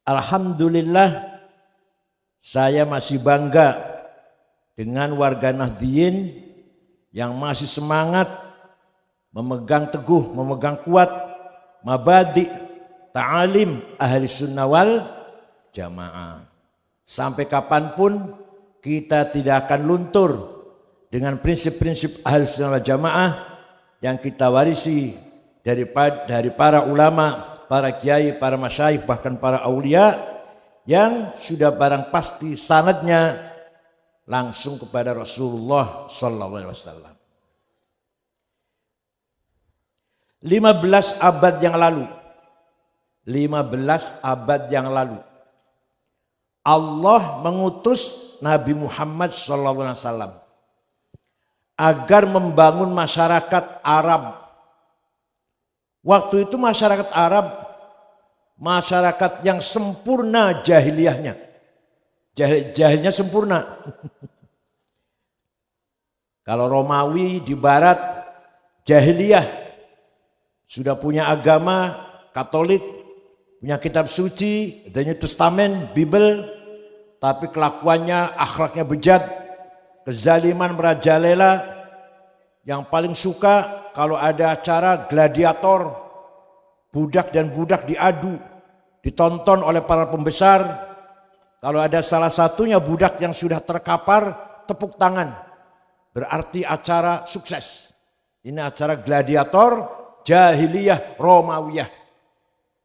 Alhamdulillah saya masih bangga dengan warga Nahdliyin yang masih semangat memegang teguh, memegang kuat mabadi ta'alim ahli sunnah wal jamaah. Sampai kapanpun kita tidak akan luntur dengan prinsip-prinsip ahli sunnah wal jamaah yang kita warisi dari para ulama, para kiai, para masyayikh, bahkan para aulia yang sudah barang pasti sanadnya langsung kepada Rasulullah sallallahu alaihi wasallam. 15 abad yang lalu, 15 abad yang lalu Allah mengutus Nabi Muhammad sallallahu alaihi wasallam agar membangun masyarakat Arab. Waktu itu masyarakat Arab, masyarakat yang sempurna jahiliyahnya. Jahilnya sempurna. Kalau Romawi di barat jahiliyah, sudah punya agama Katolik, punya kitab suci, The New Testament, Bible, tapi kelakuannya, akhlaknya bejat, kezaliman merajalela. Yang paling suka kalau ada acara gladiator, budak dan budak diadu, ditonton oleh para pembesar. Kalau ada salah satunya budak yang sudah terkapar, tepuk tangan. Berarti acara sukses. Ini acara gladiator, jahiliyah, Romawiyah.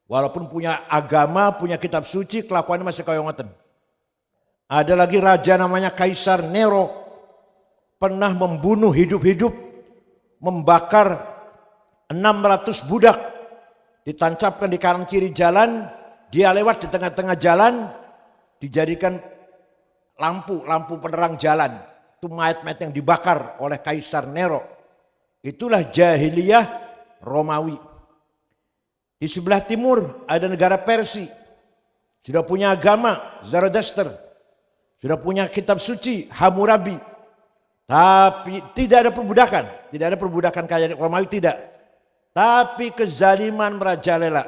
Walaupun punya agama, punya kitab suci, kelakuannya masih kaya ngoten. Ada lagi raja namanya Kaisar Nero, pernah membunuh hidup-hidup, membakar 600 budak, ditancapkan di kanan kiri jalan, dia lewat di tengah-tengah jalan, dijadikan lampu penerang jalan. Itu mayat-mayat yang dibakar oleh Kaisar Nero. Itulah jahiliyah Romawi. Di sebelah timur ada negara Persia, sudah punya agama Zoroaster, sudah punya kitab suci Hammurabi. Tapi tidak ada perbudakan kayak Romawi, tidak. Tapi kezaliman merajalela.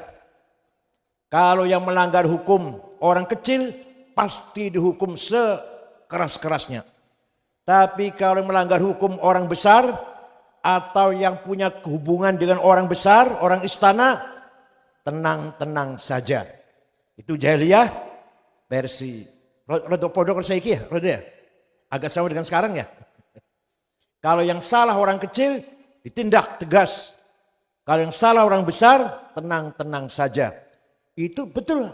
Kalau yang melanggar hukum orang kecil pasti dihukum sekeras-kerasnya. Tapi kalau yang melanggar hukum orang besar atau yang punya hubungan dengan orang besar, orang istana, tenang-tenang saja. Itu jahiliyah Persia. Rodok podok saiki ya, agak sama dengan sekarang ya. Kalau yang salah orang kecil ditindak tegas. Kalau yang salah orang besar tenang-tenang saja. Itu betul.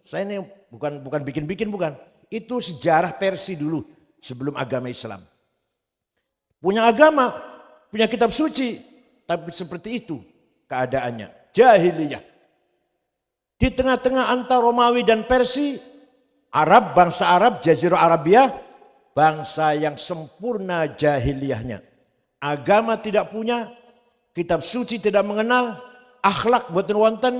Saya ini bukan bikin-bikin, bukan. Itu sejarah Persia dulu sebelum agama Islam. Punya agama, punya kitab suci, tapi seperti itu keadaannya. Jahiliyah. Di tengah-tengah antara Romawi dan Persia, Arab, bangsa Arab, Jazirah Arabia, bangsa yang sempurna jahiliyahnya. Agama tidak punya, kitab suci tidak mengenal, akhlak boten wonten,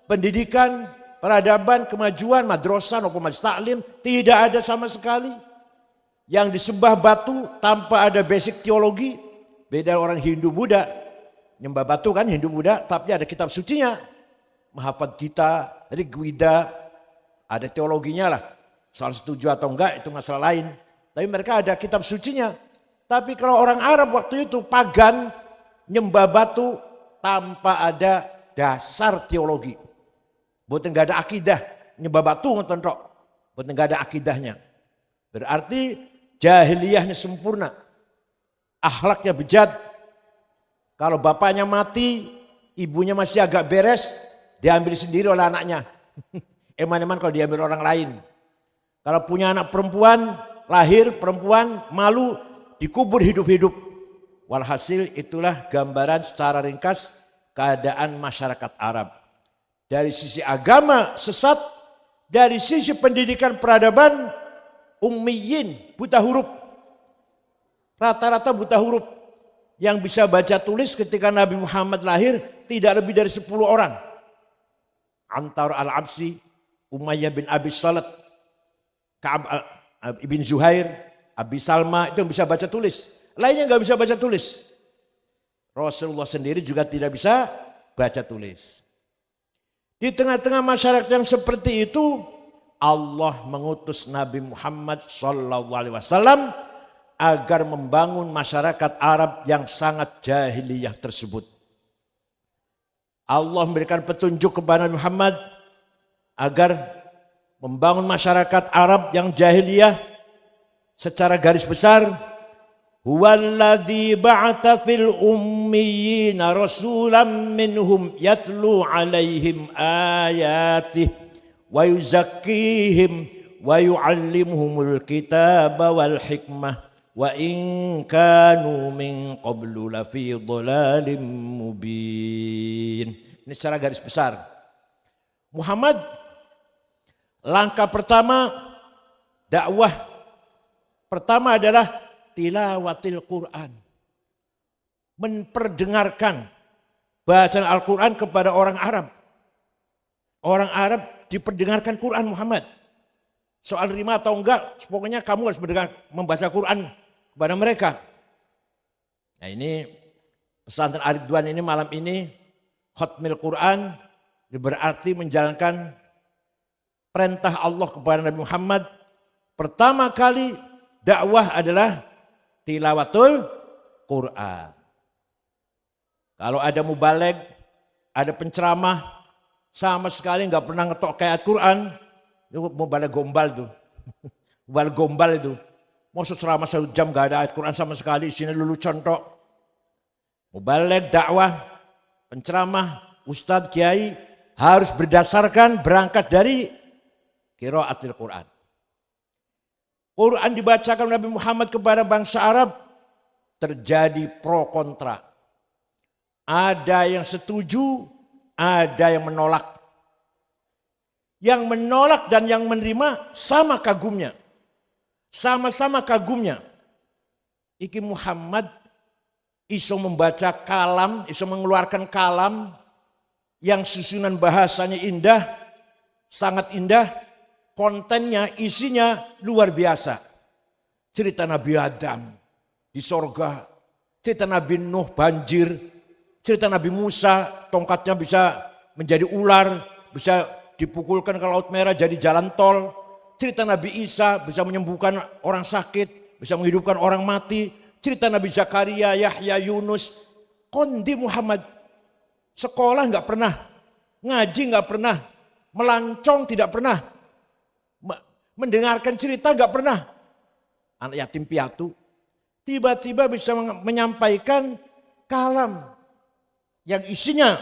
pendidikan, peradaban, kemajuan, madrasah maupun majelis taklim tidak ada sama sekali. Yang disembah batu tanpa ada basic teologi. Beda orang Hindu Buddha, nyembah batu kan Hindu Buddha, tapi ada kitab sucinya. Mahafad Gita, dari Gwida, ada teologinya lah. Soal setuju atau enggak itu masalah lain. Tapi mereka ada kitab sucinya. Tapi kalau orang Arab waktu itu pagan, nyembah batu tanpa ada dasar teologi. Boten enggak ada akidah, nyembah batu ngoten tok. Boten enggak ada akidahnya. Berarti jahiliyahnya sempurna. Akhlaknya bejat. Kalau bapaknya mati, ibunya masih agak beres, diambil sendiri oleh anaknya. Eman-eman kalau diambil orang lain. Kalau punya anak perempuan, lahir perempuan, malu, dikubur hidup-hidup. Walhasil itulah gambaran secara ringkas keadaan masyarakat Arab. Dari sisi agama sesat, dari sisi pendidikan peradaban, ummiyin, buta huruf. Rata-rata buta huruf. Yang bisa baca tulis ketika Nabi Muhammad lahir tidak lebih dari 10 orang. Antar al-Absi, Umayyah bin Abi Salat, Ka'ab ibn Zuhair, Abi Salma, itu yang bisa baca tulis. Lainnya nggak bisa baca tulis. Rasulullah sendiri juga tidak bisa baca tulis. Di tengah-tengah masyarakat yang seperti itu, Allah mengutus Nabi Muhammad SAW agar membangun masyarakat Arab yang sangat jahiliyah tersebut. Allah memberikan petunjuk kepada Nabi Muhammad agar membangun masyarakat Arab yang jahiliyah secara garis besar. Huwallazi ba'atha fil ummiyina rasulan minhum yatlu alaihim ayatih wa yuzakkihim wa yu'allimuhumul kitaba wal hikmah wa in kanu min qablu lafi dhalalin mubin. Ini secara garis besar. Muhammad, langkah pertama dakwah pertama adalah tilawatil Quran. Memperdengarkan bacaan Al-Quran kepada orang Arab. Orang Arab diperdengarkan Quran Muhammad. Soal terima atau enggak, pokoknya kamu harus membaca Quran kepada mereka. Nah ini pesantren Ar-Ridwan ini malam ini khatmil Quran berarti menjalankan perintah Allah kepada Nabi Muhammad. Pertama kali dakwah adalah tilawatul Quran. Kalau ada mubalig, ada penceramah, sama sekali nggak pernah ngetok kayak Quran, itu mubalig gombal tuh. Mubalig gombal itu. Maksud ceramah 1 jam nggak ada ayat Quran sama sekali, isinya lulu contok. Mubalig dakwah, penceramah, ustadz, kiai harus berdasarkan berangkat dari qiraatil Quran. Quran dibacakan Nabi Muhammad kepada bangsa Arab, terjadi pro kontra. Ada yang setuju, ada yang menolak. Yang menolak dan yang menerima sama kagumnya. Sama-sama kagumnya. Iki Muhammad iso membaca kalam, iso mengeluarkan kalam yang susunan bahasanya indah, sangat indah. Kontennya, isinya luar biasa. Cerita Nabi Adam di sorga. Cerita Nabi Nuh banjir. Cerita Nabi Musa tongkatnya bisa menjadi ular. Bisa dipukulkan ke Laut Merah jadi jalan tol. Cerita Nabi Isa bisa menyembuhkan orang sakit. Bisa menghidupkan orang mati. Cerita Nabi Zakaria, Yahya, Yunus. Kondi Muhammad. Sekolah nggak pernah. Ngaji nggak pernah. Melancong tidak pernah. Mendengarkan cerita nggak pernah. Anak yatim piatu tiba-tiba bisa menyampaikan kalam yang isinya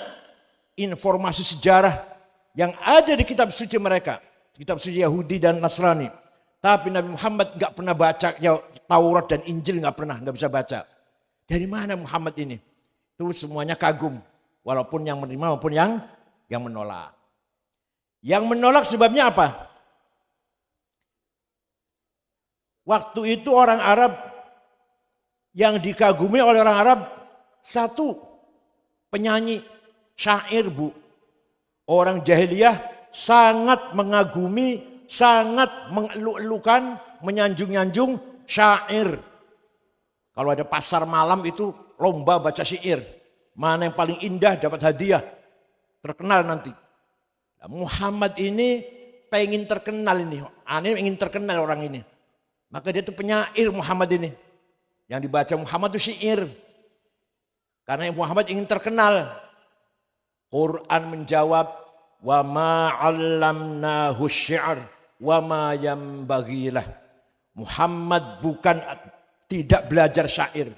informasi sejarah yang ada di kitab suci mereka, kitab suci Yahudi dan Nasrani. Tapi Nabi Muhammad nggak pernah baca ya, Taurat dan Injil nggak bisa baca. Dari mana Muhammad ini? Itu semuanya kagum, walaupun yang menerima maupun yang menolak. Yang menolak sebabnya apa? Waktu itu orang Arab yang dikagumi oleh orang Arab, satu penyanyi syair bu. Orang jahiliyah sangat mengagumi, sangat mengeluk-elukan, menyanjung-nyanjung syair. Kalau ada pasar malam itu lomba baca syair. Mana yang paling indah dapat hadiah. Terkenal nanti. Nah, Muhammad ini pengen terkenal ini. Aneh ingin terkenal orang ini. Maka dia itu penyair Muhammad ini. Yang dibaca Muhammad itu syair. Karena Muhammad ingin terkenal. Quran menjawab, wa ma 'allamnahu syi'r wa ma yanbaghilah. Muhammad bukan tidak belajar syair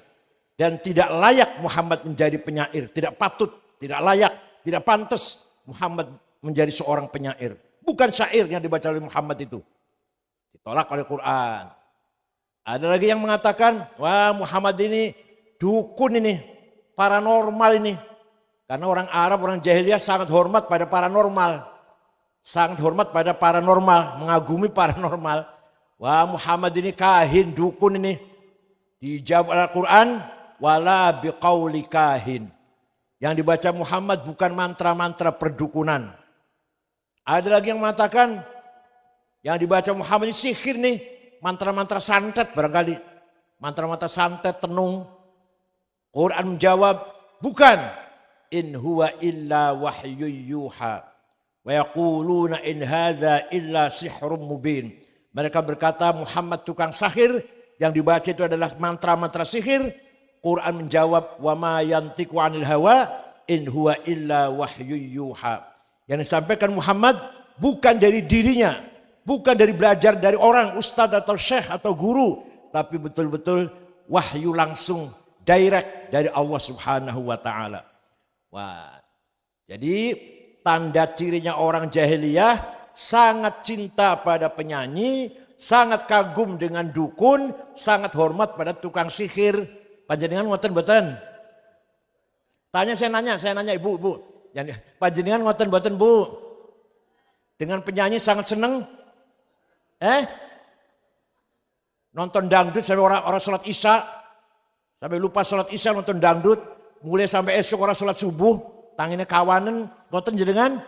dan tidak layak Muhammad menjadi penyair, tidak patut, tidak layak, tidak pantas Muhammad menjadi seorang penyair. Bukan syair yang dibaca oleh Muhammad itu. Ditolak oleh Quran. Ada lagi yang mengatakan, wah Muhammad ini dukun ini, paranormal ini. Karena orang Arab, orang jahiliyah sangat hormat pada paranormal. Sangat hormat pada paranormal, mengagumi paranormal. Wah Muhammad ini kahin, dukun ini. Dijawab Al-Quran, wala biqauli kahin. Yang dibaca Muhammad bukan mantra-mantra perdukunan. Ada lagi yang mengatakan, yang dibaca Muhammad ini sihir nih. Mantra-mantra santet barangkali. Mantra-mantra santet, tenung. Quran menjawab, bukan. In huwa illa wahyu yuha. Wa yaquluna in hadza illa sihrun mubin. Mereka berkata Muhammad tukang sihir, yang dibaca itu adalah mantra-mantra sihir. Quran menjawab wa ma yantiqu 'anil hawa in huwa illa wahyu yuha. Yang disampaikan Muhammad bukan dari dirinya, bukan dari belajar dari orang, ustadz atau syekh atau guru, tapi betul-betul wahyu langsung direct dari Allah Subhanahu wa taala. Wah. Jadi tanda cirinya orang jahiliyah sangat cinta pada penyanyi, sangat kagum dengan dukun, sangat hormat pada tukang sihir. Panjenengan ngoten mboten? Saya nanya ibu. Panjenengan ngoten mboten Bu? Dengan penyanyi sangat seneng? Nonton dangdut sampai orang sholat isya, sampai lupa sholat isya nonton dangdut, mulai sampai esok orang sholat subuh, tanginnya kawanan, ngoten jenengan?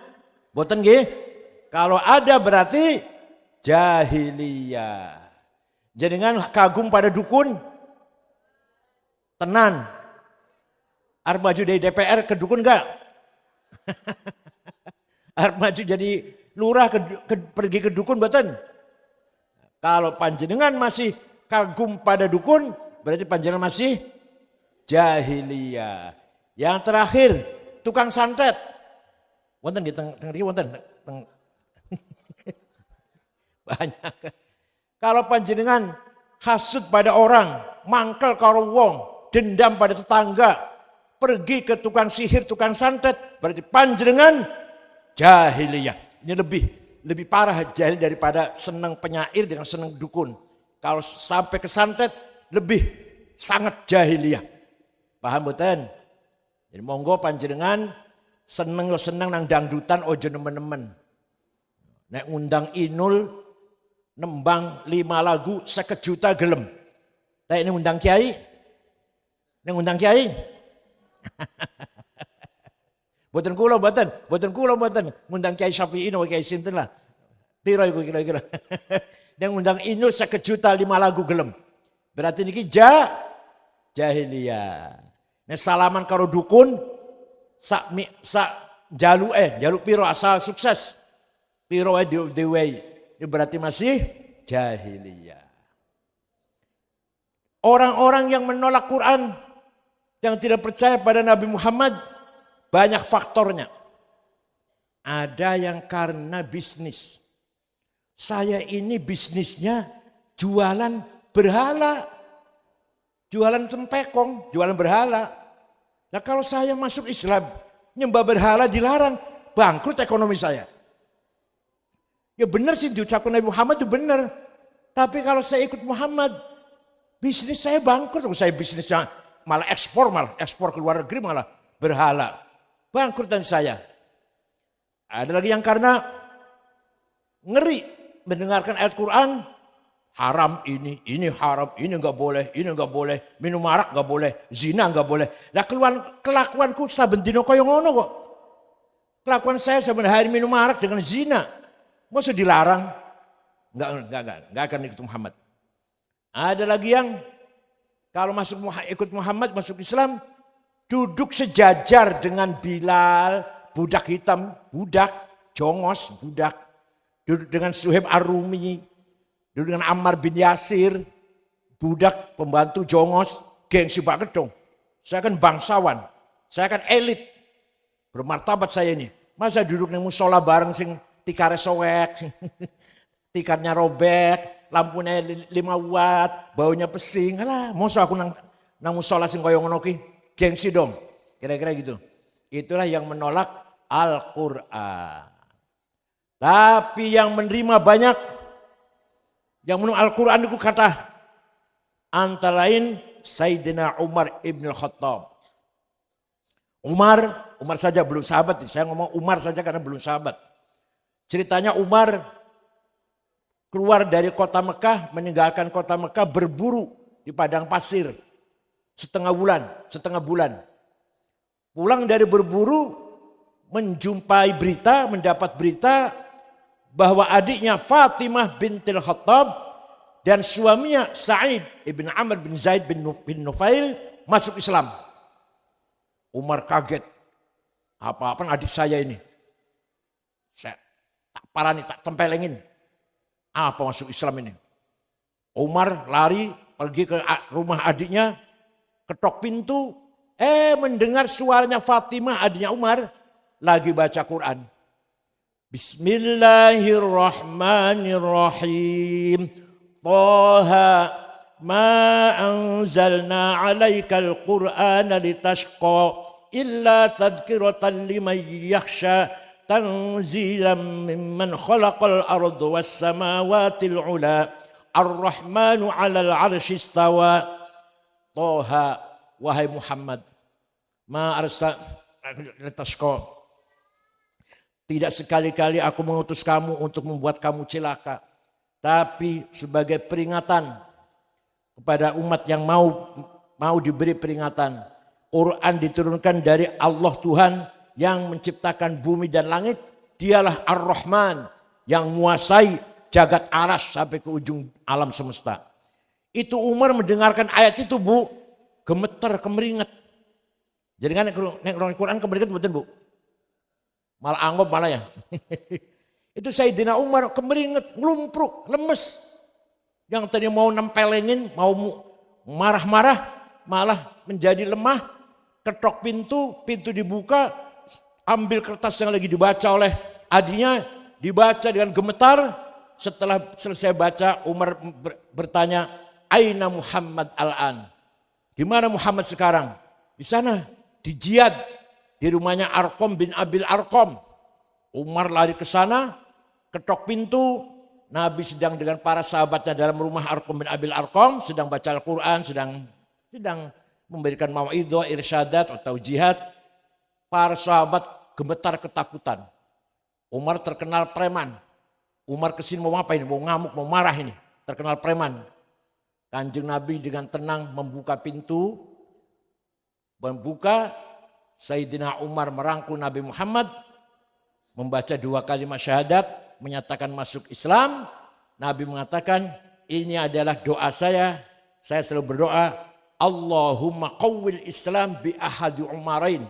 Boten nggih? Kalau ada berarti jahiliyah. Jenengan kagum pada dukun? Tenan. Arep maju dari DPR ke dukun enggak? Arep maju jadi lurah pergi ke dukun boten? Kalau panjenengan masih kagum pada dukun, berarti panjenengan masih jahiliyah. Yang terakhir, tukang santet. Wonten nggih teng wonten banyak. Kalau panjenengan hasud pada orang, mangkel karo wong, dendam pada tetangga, pergi ke tukang sihir, tukang santet, berarti panjenengan jahiliyah. Ini lebih parah jahil daripada senang penyair dengan senang dukun. Kalau sampai ke santet lebih sangat jahiliyah. Paham boten? Jadi monggo panjenengan seneng nang dangdutan ojo nemen-nemen. Nek ngundang Inul nembang 5 lagu 1 juta gelem. Tapi ini ngundang kiai? Nek ngundang kiai? Boten kula mboten ngundang Kiai Syafi'i no Kiai sinten lah. Piro iku kira-kira. Yang ngundang Inul 1 juta 5 lagu gelem. Berarti niki jahiliyah. Nek salaman karo dukun sak jaluk piro asal sukses. Piro wae diwehi. Ini berarti masih jahiliyah. Orang-orang yang menolak Quran, yang tidak percaya pada Nabi Muhammad, banyak faktornya. Ada yang karena bisnis. Saya ini bisnisnya jualan berhala. Jualan tempekong, jualan berhala. Nah kalau saya masuk Islam, nyembah berhala dilarang, bangkrut ekonomi saya. Ya benar sih diucapkan Nabi Muhammad itu benar. Tapi kalau saya ikut Muhammad, bisnis saya bangkrut. Saya bisnisnya malah ekspor ke luar negeri malah berhala. Bangkrutan saya. Ada lagi yang karena ngeri mendengarkan ayat Quran, haram ini haram, ini enggak boleh, minum arak enggak boleh, zina enggak boleh. Lah kelakuanku saben dina kaya ngono kok. Kelakuan saya saben hari minum arak dengan zina. Masa dilarang? Enggak akan ikut Muhammad. Ada lagi yang kalau ikut Muhammad, masuk Islam, duduk sejajar dengan Bilal, budak hitam, budak, jongos, budak. Duduk dengan Suhaib Ar-Rumi, duduk dengan Ammar bin Yasir, budak, pembantu jongos, gengsi banget dong. Saya kan bangsawan, saya kan elit, bermartabat saya ini. Masa duduk di musola bareng sing tikare sowek, tikatnya robek, lampunya 5 watt, baunya pesing. Alah, masa aku nang musola sing koyo ngono ki, gengsi dong. Kira-kira gitu. Itulah yang menolak Al-Qur'an. Tapi yang menerima banyak, yang menerima Al-Quran itu kata, antara lain Sayyidina Umar ibn Khattab. Umar saja belum sahabat, saya ngomong Umar saja karena belum sahabat. Ceritanya Umar keluar dari kota Mekah, meninggalkan kota Mekah, berburu di padang pasir setengah bulan. Pulang dari berburu, mendapat berita bahwa adiknya Fatimah bintil Khattab dan suaminya Sa'id ibn Amr bin Zaid bin Nufail masuk Islam. Umar kaget. Apa-apa adik saya ini. parani, tak tempelengin. Apa masuk Islam ini? Umar lari pergi ke rumah adiknya, ketok pintu, mendengar suaranya Fatimah, adiknya Umar, lagi baca Quran. Bismillahirrahmanirrahim. Taha ma anzalna alaikal Qur'ana litashqa illa tadhkiratan liman yakhsha tanzilan mimman khalaqal arda was samawatil ula ar-rahmanu 'alal 'arsy istawa. Taha, wahai Muhammad, ma arsal litashqa, tidak sekali-kali aku mengutus kamu untuk membuat kamu celaka, tapi sebagai peringatan kepada umat yang mau diberi peringatan. Quran diturunkan dari Allah Tuhan yang menciptakan bumi dan langit. Dialah Ar-Rahman yang menguasai jagat aras sampai ke ujung alam semesta. Itu Umar mendengarkan ayat itu, Bu, gemeter, kemeringat. Jadi kan nek Quran kemeringat betul, Bu. Malah anggap malah ya. Itu Sayyidina Umar kemeringat, ngelumpruk, lemes. Yang tadi mau nempelengin, mau marah-marah, malah menjadi lemah. Ketok pintu dibuka, ambil kertas yang lagi dibaca oleh adiknya, dibaca dengan gemetar. Setelah selesai baca, Umar bertanya, Aina Muhammad al-an? Di mana Muhammad sekarang? Di sana, di jihad, di rumahnya Arqam bin Abil Arqam. Umar lari ke sana, ketok pintu. Nabi sedang dengan para sahabatnya dalam rumah Arqam bin Abil Arqam, sedang baca Al-Quran, sedang memberikan mau'idhah, irsyadat atau jihad. Para sahabat gemetar ketakutan. Umar terkenal preman. Umar kesini mau apa ini? Mau ngamuk, mau marah ini. Terkenal preman. Kanjeng Nabi dengan tenang membuka pintu. Membuka, Sayyidina Umar merangkul Nabi Muhammad. Membaca 2 kalimat syahadat. Menyatakan masuk Islam. Nabi mengatakan, ini adalah doa saya selalu berdoa, Allahumma qawwil Islam bi ahadi Umarain.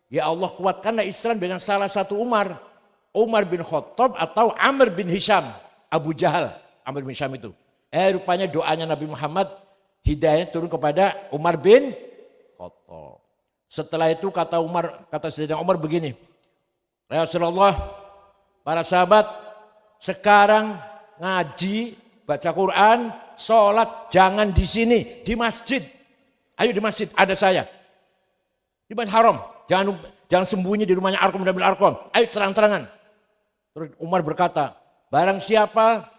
Ya Allah, kuatkanlah Islam dengan salah satu Umar. Umar bin Khattab atau Amr bin Hisham. Abu Jahal, Amr bin Hisham itu. Rupanya doanya Nabi Muhammad, hidayah turun kepada Umar bin Khattab. Setelah itu kata Sayyidina Umar begini, ya Rasulullah, para sahabat, sekarang ngaji, baca Quran, sholat jangan di sini, di masjid. Ayo di masjid, ada saya. Di Masjid Haram, jangan sembunyi di rumahnya Arqam bin Abil Arqam. Ayo terang-terangan. Terus Umar berkata, barang siapa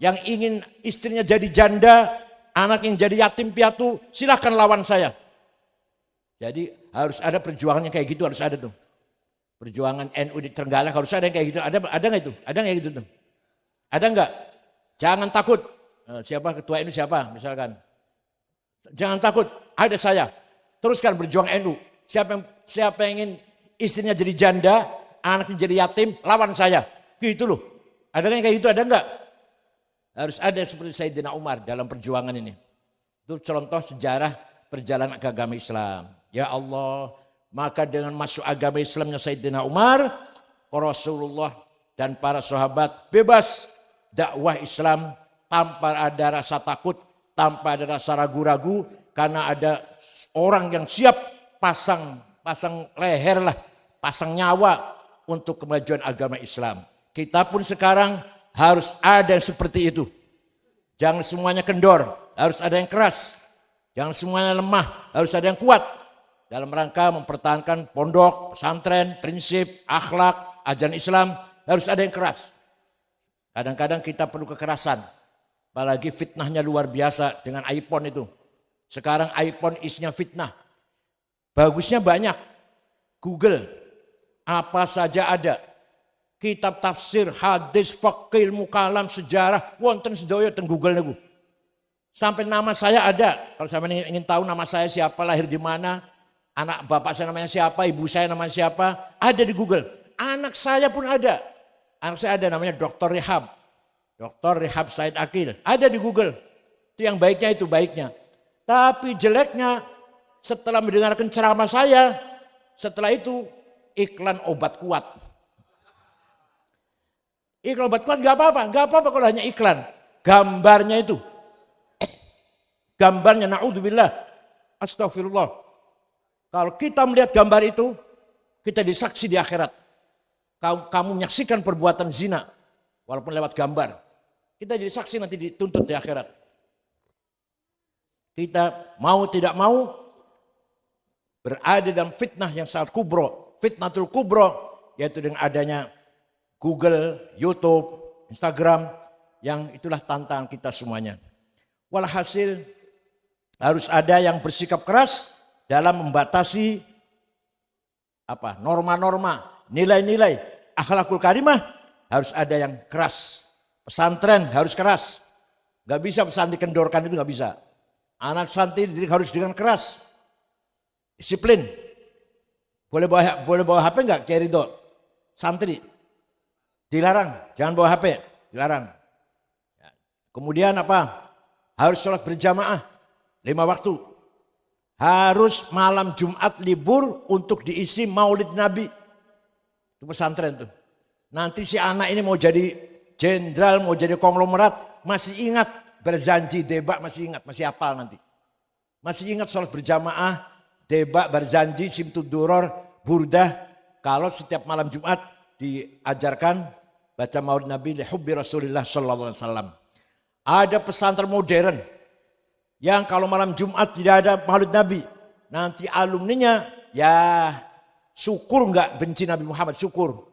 yang ingin istrinya jadi janda, anak yang jadi yatim piatu, silahkan lawan saya. Jadi harus ada perjuangannya kayak gitu, harus ada tuh. Perjuangan NU di Trenggalek harus ada yang kayak gitu. Ada nggak itu? Ada nggak gitu tuh? Ada nggak? Jangan takut. Siapa ketua NU siapa? Misalkan. Jangan takut. Ada saya. Teruskan berjuang NU. Siapa yang ingin istrinya jadi janda, anaknya jadi yatim, lawan saya. Gitu loh. Ada yang kayak gitu? Ada nggak? Harus ada seperti Sayyidina Umar dalam perjuangan ini. Itu contoh sejarah perjalanan agama Islam. Ya Allah. Maka dengan masuk agama Islamnya Sayyidina Umar, Rasulullah dan para sahabat bebas dakwah Islam tanpa ada rasa takut, tanpa ada rasa ragu-ragu, karena ada orang yang siap pasang leher lah, pasang nyawa untuk kemajuan agama Islam. Kita pun sekarang harus ada yang seperti itu. Jangan semuanya kendor, harus ada yang keras. Jangan semuanya lemah, harus ada yang kuat. Dalam rangka mempertahankan pondok, pesantren, prinsip, akhlak, ajaran Islam, harus ada yang keras. Kadang-kadang kita perlu kekerasan. Apalagi fitnahnya luar biasa dengan iPhone itu. Sekarang iPhone isinya fitnah. Bagusnya banyak. Google, apa saja ada. Kitab tafsir, hadis, fikih, ilmu kalam, sejarah, wonten sedaya teng Google niku. Sampai nama saya ada. Kalau sampai ingin tahu nama saya siapa, lahir di mana, anak bapak saya namanya siapa, ibu saya namanya siapa, ada di Google. Anak saya pun ada. Anak saya ada namanya Dr. Rehab. Dr. Rehab Said Akil. Ada di Google. Itu yang baiknya, itu baiknya. Tapi jeleknya setelah mendengarkan ceramah saya, setelah itu iklan obat kuat. Iklan obat kuat nggak apa-apa kalau hanya iklan. Gambarnya itu, gambarnya naudzubillah, astagfirullah. Kalau kita melihat gambar itu, kita disaksi di akhirat. Kamu menyaksikan perbuatan zina, walaupun lewat gambar. Kita jadi saksi nanti dituntut di akhirat. Kita mau tidak mau berada dalam fitnah yang sangat kubro. Fitnatul kubro, yaitu dengan adanya Google, YouTube, Instagram, yang itulah tantangan kita semuanya. Walhasil harus ada yang bersikap keras dalam membatasi norma-norma, nilai-nilai akhlakul karimah, harus ada yang keras. Pesantren harus keras. Gak bisa pesantren kendorkan itu gak bisa. Anak santri harus dengan keras. Disiplin. Boleh bawa HP enggak Kiai Ridho? Santri. Dilarang, jangan bawa HP, dilarang. Kemudian harus sholat berjamaah 5 waktu. Harus malam Jumat libur untuk diisi maulid Nabi. Itu pesantren tuh. Nanti si anak ini mau jadi jenderal, mau jadi konglomerat, masih ingat berjanji debak, masih ingat, masih hafal nanti. Masih ingat sholat berjamaah, debak, berjanji, simtud duror, burdah. Kalau setiap malam Jumat diajarkan baca maulid Nabi lihubbi Rasulillah sallallahu alaihi wasallam. Ada pesantren modern yang kalau malam Jumat tidak ada maulid Nabi, nanti alumninya ya syukur enggak benci Nabi Muhammad, syukur.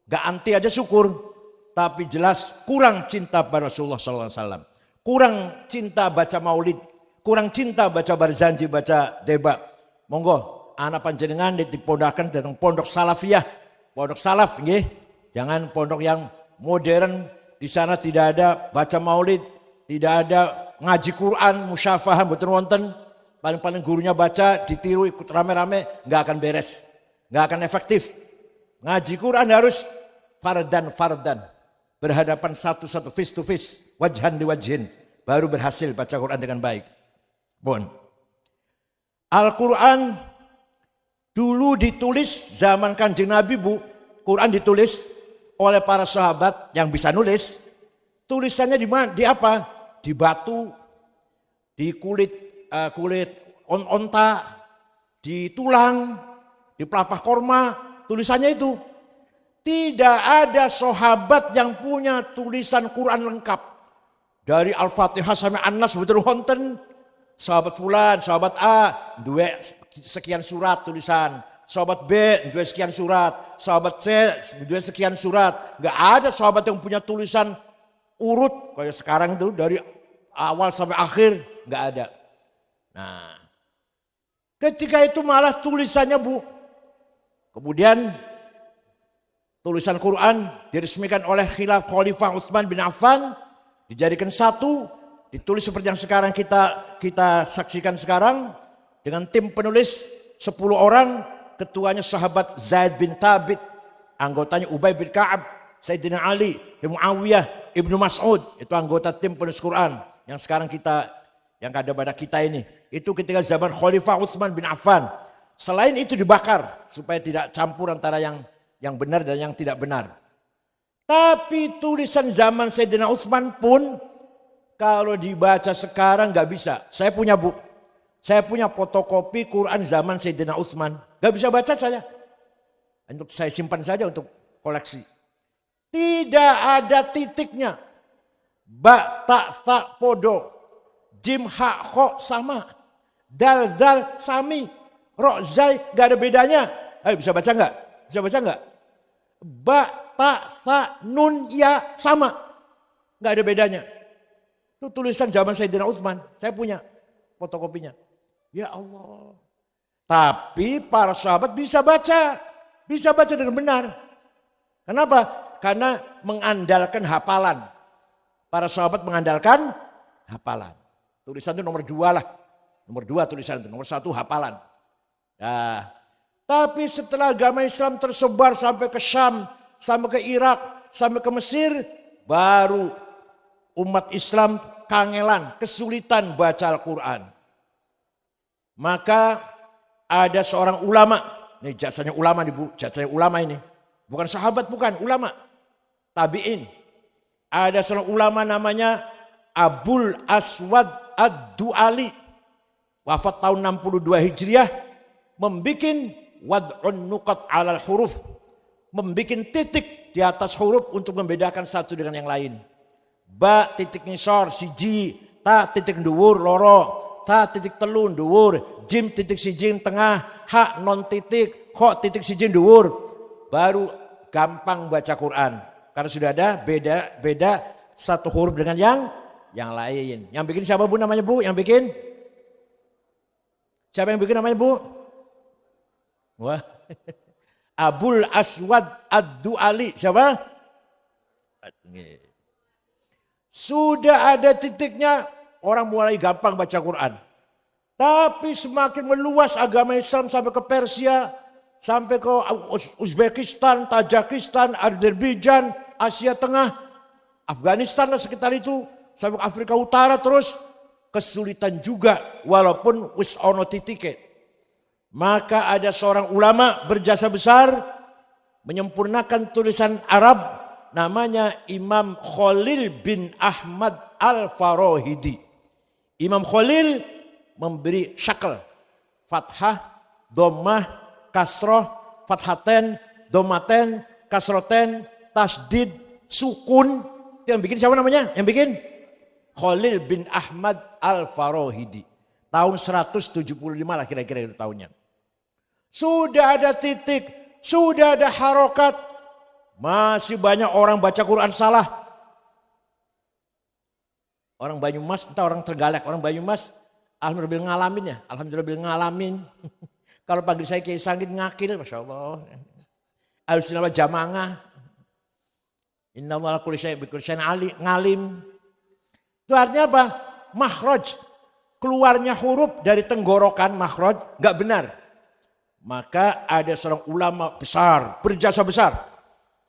Enggak anti aja syukur. Tapi jelas kurang cinta pada Rasulullah SAW. Kurang cinta baca maulid. Kurang cinta baca berjanji, baca debat. Monggo, anak panjenengan dipondakan datang pondok salafiyah. Pondok salaf, nggih. Jangan pondok yang modern. Di sana tidak ada baca maulid. Tidak ada ngaji Quran, musyafahah, betul wonten. Paling-paling gurunya baca, ditiru ikut rame-rame. Nggak akan beres. Nggak akan efektif. Ngaji Quran harus fardan. Berhadapan satu-satu, face to face, wajhan di wajhin, baru berhasil baca Quran dengan baik. Al-Quran dulu ditulis zaman Kanjeng Nabi, Bu. Quran ditulis oleh para sahabat yang bisa nulis. Tulisannya di mana? Di apa? Di batu, di kulit onta, di tulang, di pelapah korma. Tulisannya itu. Tidak ada sahabat yang punya tulisan Quran lengkap. Dari Al-Fatihah sampai An-Nas betul wonten. Sahabat fulan, sahabat A, dua sekian surat tulisan. Sahabat B, dua sekian surat. Sahabat C, dua sekian surat. Gak ada sahabat yang punya tulisan urut. Kayak sekarang itu dari awal sampai akhir. Gak ada. Nah, ketika itu malah tulisannya, Bu. Kemudian tulisan Quran diresmikan oleh Khalifah Utsman bin Affan, dijadikan satu, ditulis seperti yang sekarang kita saksikan sekarang dengan tim penulis 10 orang, ketuanya sahabat Zaid bin Thabit, anggotanya Ubay bin Ka'ab, Sayyidina Ali, Muawiyah, Ibnu Mas'ud, itu anggota tim penulis Quran yang sekarang yang ada pada kita ini. Itu ketika zaman Khalifah Utsman bin Affan. Selain itu dibakar supaya tidak campur antara yang benar dan yang tidak benar. Tapi tulisan zaman Sayyidina Utsman pun kalau dibaca sekarang gak bisa. Saya punya, Bu. Saya punya fotokopi Quran zaman Sayyidina Utsman. Gak bisa baca saya. Untuk saya simpan saja untuk koleksi. Tidak ada titiknya. Ba, ta, tha, podo. Jim, ha, kho sama. Dal, dal, sami. Ro, zai, gak ada bedanya. Ayo bisa baca gak? Bisa baca gak? Ba, ta, tha, nun, ya, sama. Gak ada bedanya. Itu tulisan zaman Sayyidina Utsman. Saya punya fotokopinya. Ya Allah. Tapi para sahabat bisa baca. Bisa baca dengan benar. Kenapa? Karena mengandalkan hafalan. Para sahabat mengandalkan hafalan. Tulisan itu nomor 2 lah. Nomor 2 tulisan itu. Nomor 1 hafalan. Nah, tapi setelah agama Islam tersebar sampai ke Syam, sampai ke Irak, sampai ke Mesir, baru umat Islam kangelan, kesulitan baca Al-Quran. Maka ada seorang ulama, ini jasanya ulama nih, Bu, jasanya ulama ini. Bukan sahabat, bukan, ulama. Tabi'in, Ada seorang ulama namanya Abul Aswad Ad-Du'ali. Wafat tahun 62 Hijriah. Membikin wad'un nuqat alal huruf. Membikin titik di atas huruf untuk membedakan satu dengan yang lain. Ba titik ngisor siji, ta titik dhuwur loro, ta titik telu dhuwur, jim titik siji tengah, ha non titik, kho titik siji dhuwur. Baru gampang baca Quran. Karena sudah ada beda satu huruf dengan yang lain. Yang bikin siapa Bu namanya Bu? Yang bikin? Siapa yang bikin namanya Bu? Wah. Abul Aswad Ad-Du'ali. Siapa? Sudah ada titiknya, orang mulai gampang baca Quran. Tapi semakin meluas agama Islam sampai ke Persia, sampai ke Uzbekistan, Tajikistan, Azerbaijan, Asia Tengah, Afghanistan dan sekitar itu, sampai ke Afrika Utara terus, kesulitan juga walaupun wis ono titike. Maka ada seorang ulama berjasa besar menyempurnakan tulisan Arab, namanya Imam Khalil bin Ahmad Al-Farahidi. Imam Khalil memberi syakl, fathah, dhammah, kasroh, fathaten, dhammaten, kasroten, tasdid, sukun. Yang bikin siapa namanya? Yang bikin? Khalil bin Ahmad Al-Farahidi. Tahun 175 lah kira-kira itu tahunnya. Sudah ada titik, sudah ada harokat. Masih banyak orang baca Quran salah. Orang Banyumas, entah orang Tergalek, orang Banyumas. Alhamdulillah ngalamin ya, alhamdulillah ngalamin. Kalau panggil saya Kiai Sanggit ngakil, Masya Allah. Al-Sunnah Jamangah. Inna Allah kulli syai'in bi kulli syai'in ngalim. Itu artinya apa? Makhraj. Keluarnya huruf dari tenggorokan makhraj enggak benar. Maka ada seorang ulama besar, berjasa besar.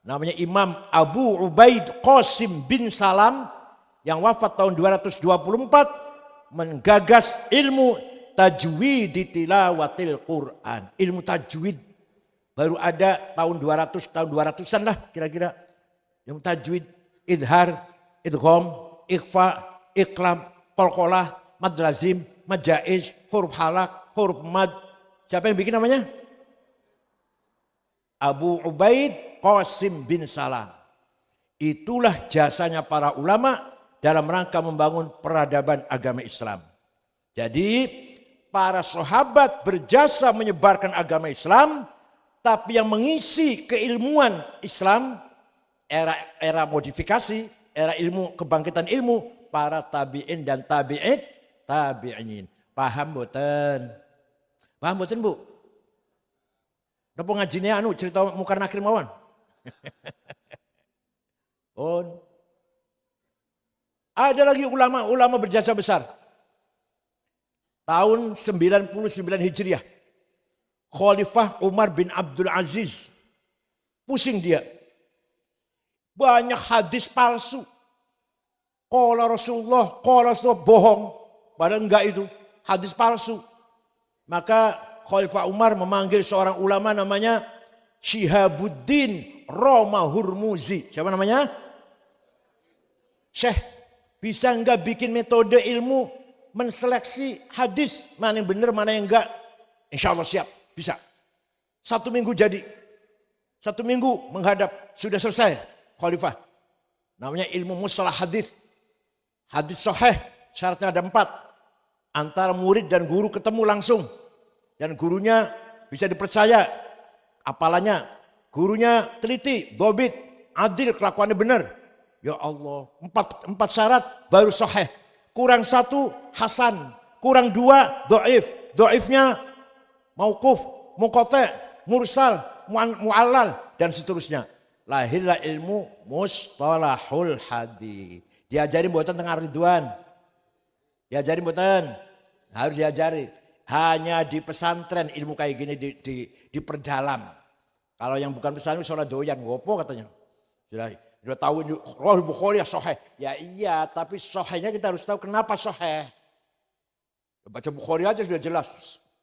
Namanya Imam Abu Ubaid Qasim bin Salam yang wafat tahun 224 menggagas ilmu tajwid tilawatil Quran. Ilmu tajwid baru ada tahun 200-an lah kira-kira. Ilmu tajwid, idhar, idgham, ikhfa, iqlam, qalqalah, mad lazim, mad jaiz, huruf halak, huruf mad. Siapa yang bikin namanya? Abu Ubaid Qasim bin Salam. Itulah jasanya para ulama dalam rangka membangun peradaban agama Islam. Jadi para sahabat berjasa menyebarkan agama Islam, tapi yang mengisi keilmuan Islam, era modifikasi, era ilmu, kebangkitan ilmu, para tabi'in dan tabi'in. Paham boten? Paham boten Bu? Napa ngajine anu cerita Mungkar Nakir mawon? On. Ada lagi ulama berjasa besar. Tahun 99 Hijriah. Khalifah Umar bin Abdul Aziz. Pusing dia. Banyak hadis palsu. Qala Rasulullah bohong. Padahal enggak itu. Hadis palsu. Maka Khalifah Umar memanggil seorang ulama namanya Syihabuddin Roma Hurmuzi. Siapa namanya? Syekh, bisa enggak bikin metode ilmu menseleksi hadis mana yang benar mana yang enggak? Insya Allah siap, bisa. 1 minggu jadi. 1 minggu menghadap, sudah selesai Khalifah. Namanya ilmu mustalah hadis. Hadis sahih syaratnya ada 4. Antara murid dan guru ketemu langsung. Dan gurunya bisa dipercaya. Apalannya. Gurunya teliti, dobit, adil, kelakuannya benar. Ya Allah, 4 syarat baru sahih. Kurang 1 hasan. Kurang 2 do'if. Do'ifnya mauquf, muqata', mursal, mu'allal. Dan seterusnya. Lahirlah ilmu mustalahul hadis. Diajarin buatan tengah Ridwan. Diajarin buatan. Harus diajari. Hanya di pesantren ilmu kayak gini diperdalam. Kalau yang bukan pesantren sholat doyan. Ngopo katanya. Sudah tahu ini Roh Bukhari ya sahih. Ya iya, tapi sahihnya kita harus tahu kenapa sahih. Baca Bukhari aja sudah jelas.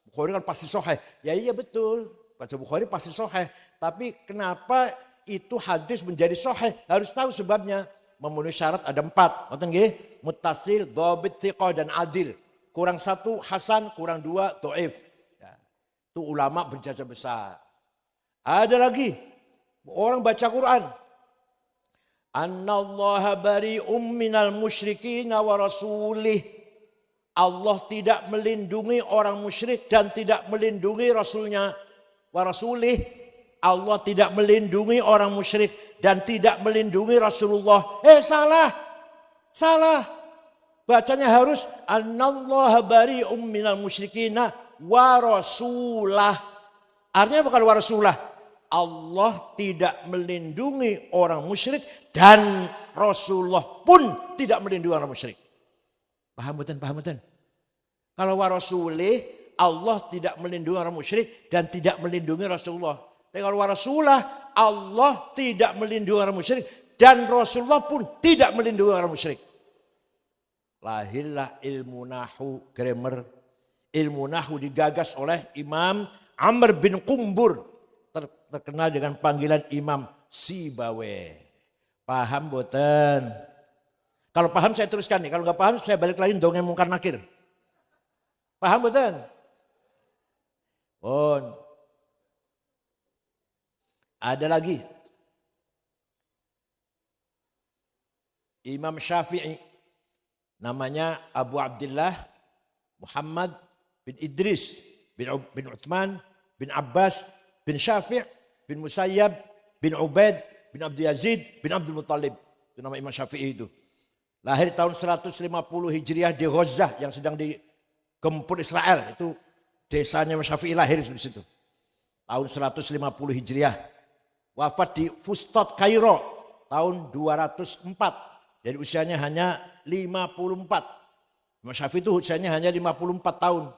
Bukhari kan pasti sahih. Ya iya betul. Baca Bukhari pasti sahih. Tapi kenapa itu hadis menjadi sahih? Harus tahu sebabnya. memenuhi syarat ada 4. Ngoten nggih? Muttasil, dhabit, thiqah dan adil. Kurang 1 hasan, kurang 2 dhaif. Ya. Itu ulama berjasa besar. Ada lagi orang baca Quran. Annallaha bari'um minal musyrikin wa rasulih. Allah tidak melindungi orang musyrik dan tidak melindungi rasulnya. Wa rasulih. Allah tidak melindungi orang musyrik dan tidak melindungi Rasulullah. Salah. Salah. Bacanya harus annallaha bari'um minal musyrikina wa rasulah. Artinya bukan wa rasulah. Allah tidak melindungi orang musyrik dan Rasulullah pun tidak melindungi orang musyrik. Paham betul? Paham betul? Kalau wa rasulih, Allah tidak melindungi orang musyrik dan tidak melindungi Rasulullah. Tapi kalau wa rasulah, Allah tidak melindungi orang musyrik dan Rasulullah pun tidak melindungi orang musyrik. Lahirlah ilmu nahu, grammar. Ilmu nahu digagas oleh Imam Amr bin Qumbur, terkenal dengan panggilan Imam Sibawe. Paham boten? Kalau paham saya teruskan nih, kalau nggak paham saya balik lagi dongeng Mungkar Nakir. Paham boten? Pun. Ada lagi. Imam Syafi'i. Namanya Abu Abdullah Muhammad bin Idris bin Uthman bin Abbas bin Syafi' bin Musayyab bin Ubaid bin Abdul Yazid bin Abdul Muttalib. Itu nama Imam Syafi'i itu. Lahir tahun 150 Hijriah di Ghazah yang sedang digempur Israel. Itu desanya Imam Syafi'i lahir di situ. Tahun 150 Hijriah. Wafat di Fustat, Kairo tahun 204. Jadi usianya hanya 54. Imam Syafi'i itu usianya hanya 54 tahun.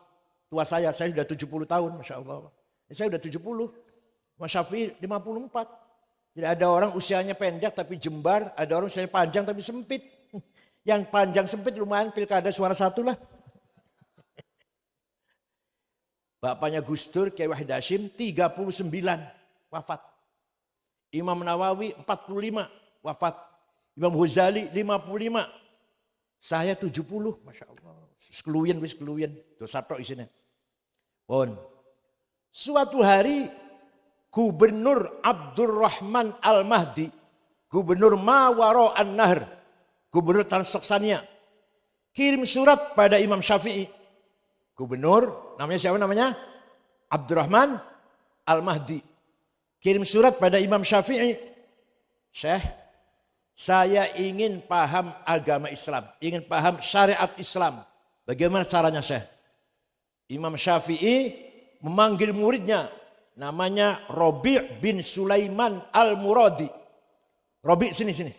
Tua saya sudah 70 tahun, Masya Allah. Saya sudah 70. Imam Syafi'i 54. Jadi ada orang usianya pendek tapi jembar, ada orang usianya panjang tapi sempit. Yang panjang sempit lumayan pilkada suara 1 lah. Bapaknya Gus Dur, Kiai Wahid Hasyim 39 wafat. Imam Nawawi 45 wafat. Imam Ghazali 55. Saya 70, Masya Allah. Sekluyen. Dosa tok isinya. Pun. Suatu hari Gubernur Abdurrahman Al-Mahdi, Gubernur Mawaro An-Nahr, Gubernur Transoksania, kirim surat pada Imam Syafi'i. Gubernur, namanya siapa namanya? Abdurrahman Al-Mahdi. Kirim surat pada Imam Syafi'i. Syekh, saya ingin paham agama Islam, ingin paham syariat Islam. Bagaimana caranya, Syekh? Imam Syafi'i memanggil muridnya, namanya Rabi' bin Sulaiman Al-Muradi. Rabi' sini.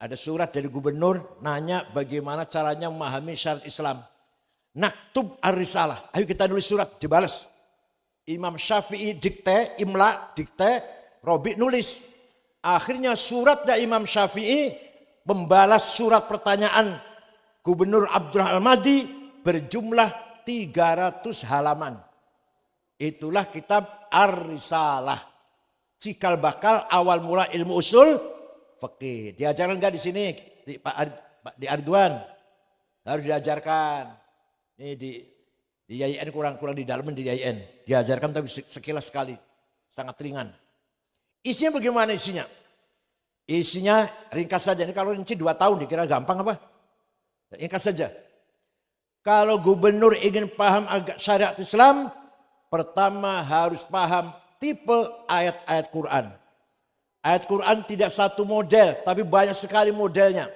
Ada surat dari gubernur nanya bagaimana caranya memahami syariat Islam. Naktub ar-risalah. Ayo kita nulis surat, dibalas. Imam Syafi'i dikte, imla, dikte, Rabi' nulis. Akhirnya surat dari Imam Syafi'i membalas surat pertanyaan Gubernur Abdurrahman Al-Mahdi berjumlah 300 halaman. Itulah kitab Ar-Risalah. Cikal bakal awal mula ilmu usul fikih. Diajarkan enggak di sini di Arduan? Harus diajarkan. Ini di YIN kurang di dalam di YIN. Diajarkan tapi sekilas sekali. Sangat ringan. Isinya bagaimana isinya? Isinya ringkas saja. Ini kalau rinci 2 tahun dikira gampang apa? Ringkas saja. Kalau gubernur ingin paham syariat Islam, pertama harus paham tipe ayat-ayat Quran. Ayat Quran tidak satu model, tapi banyak sekali modelnya.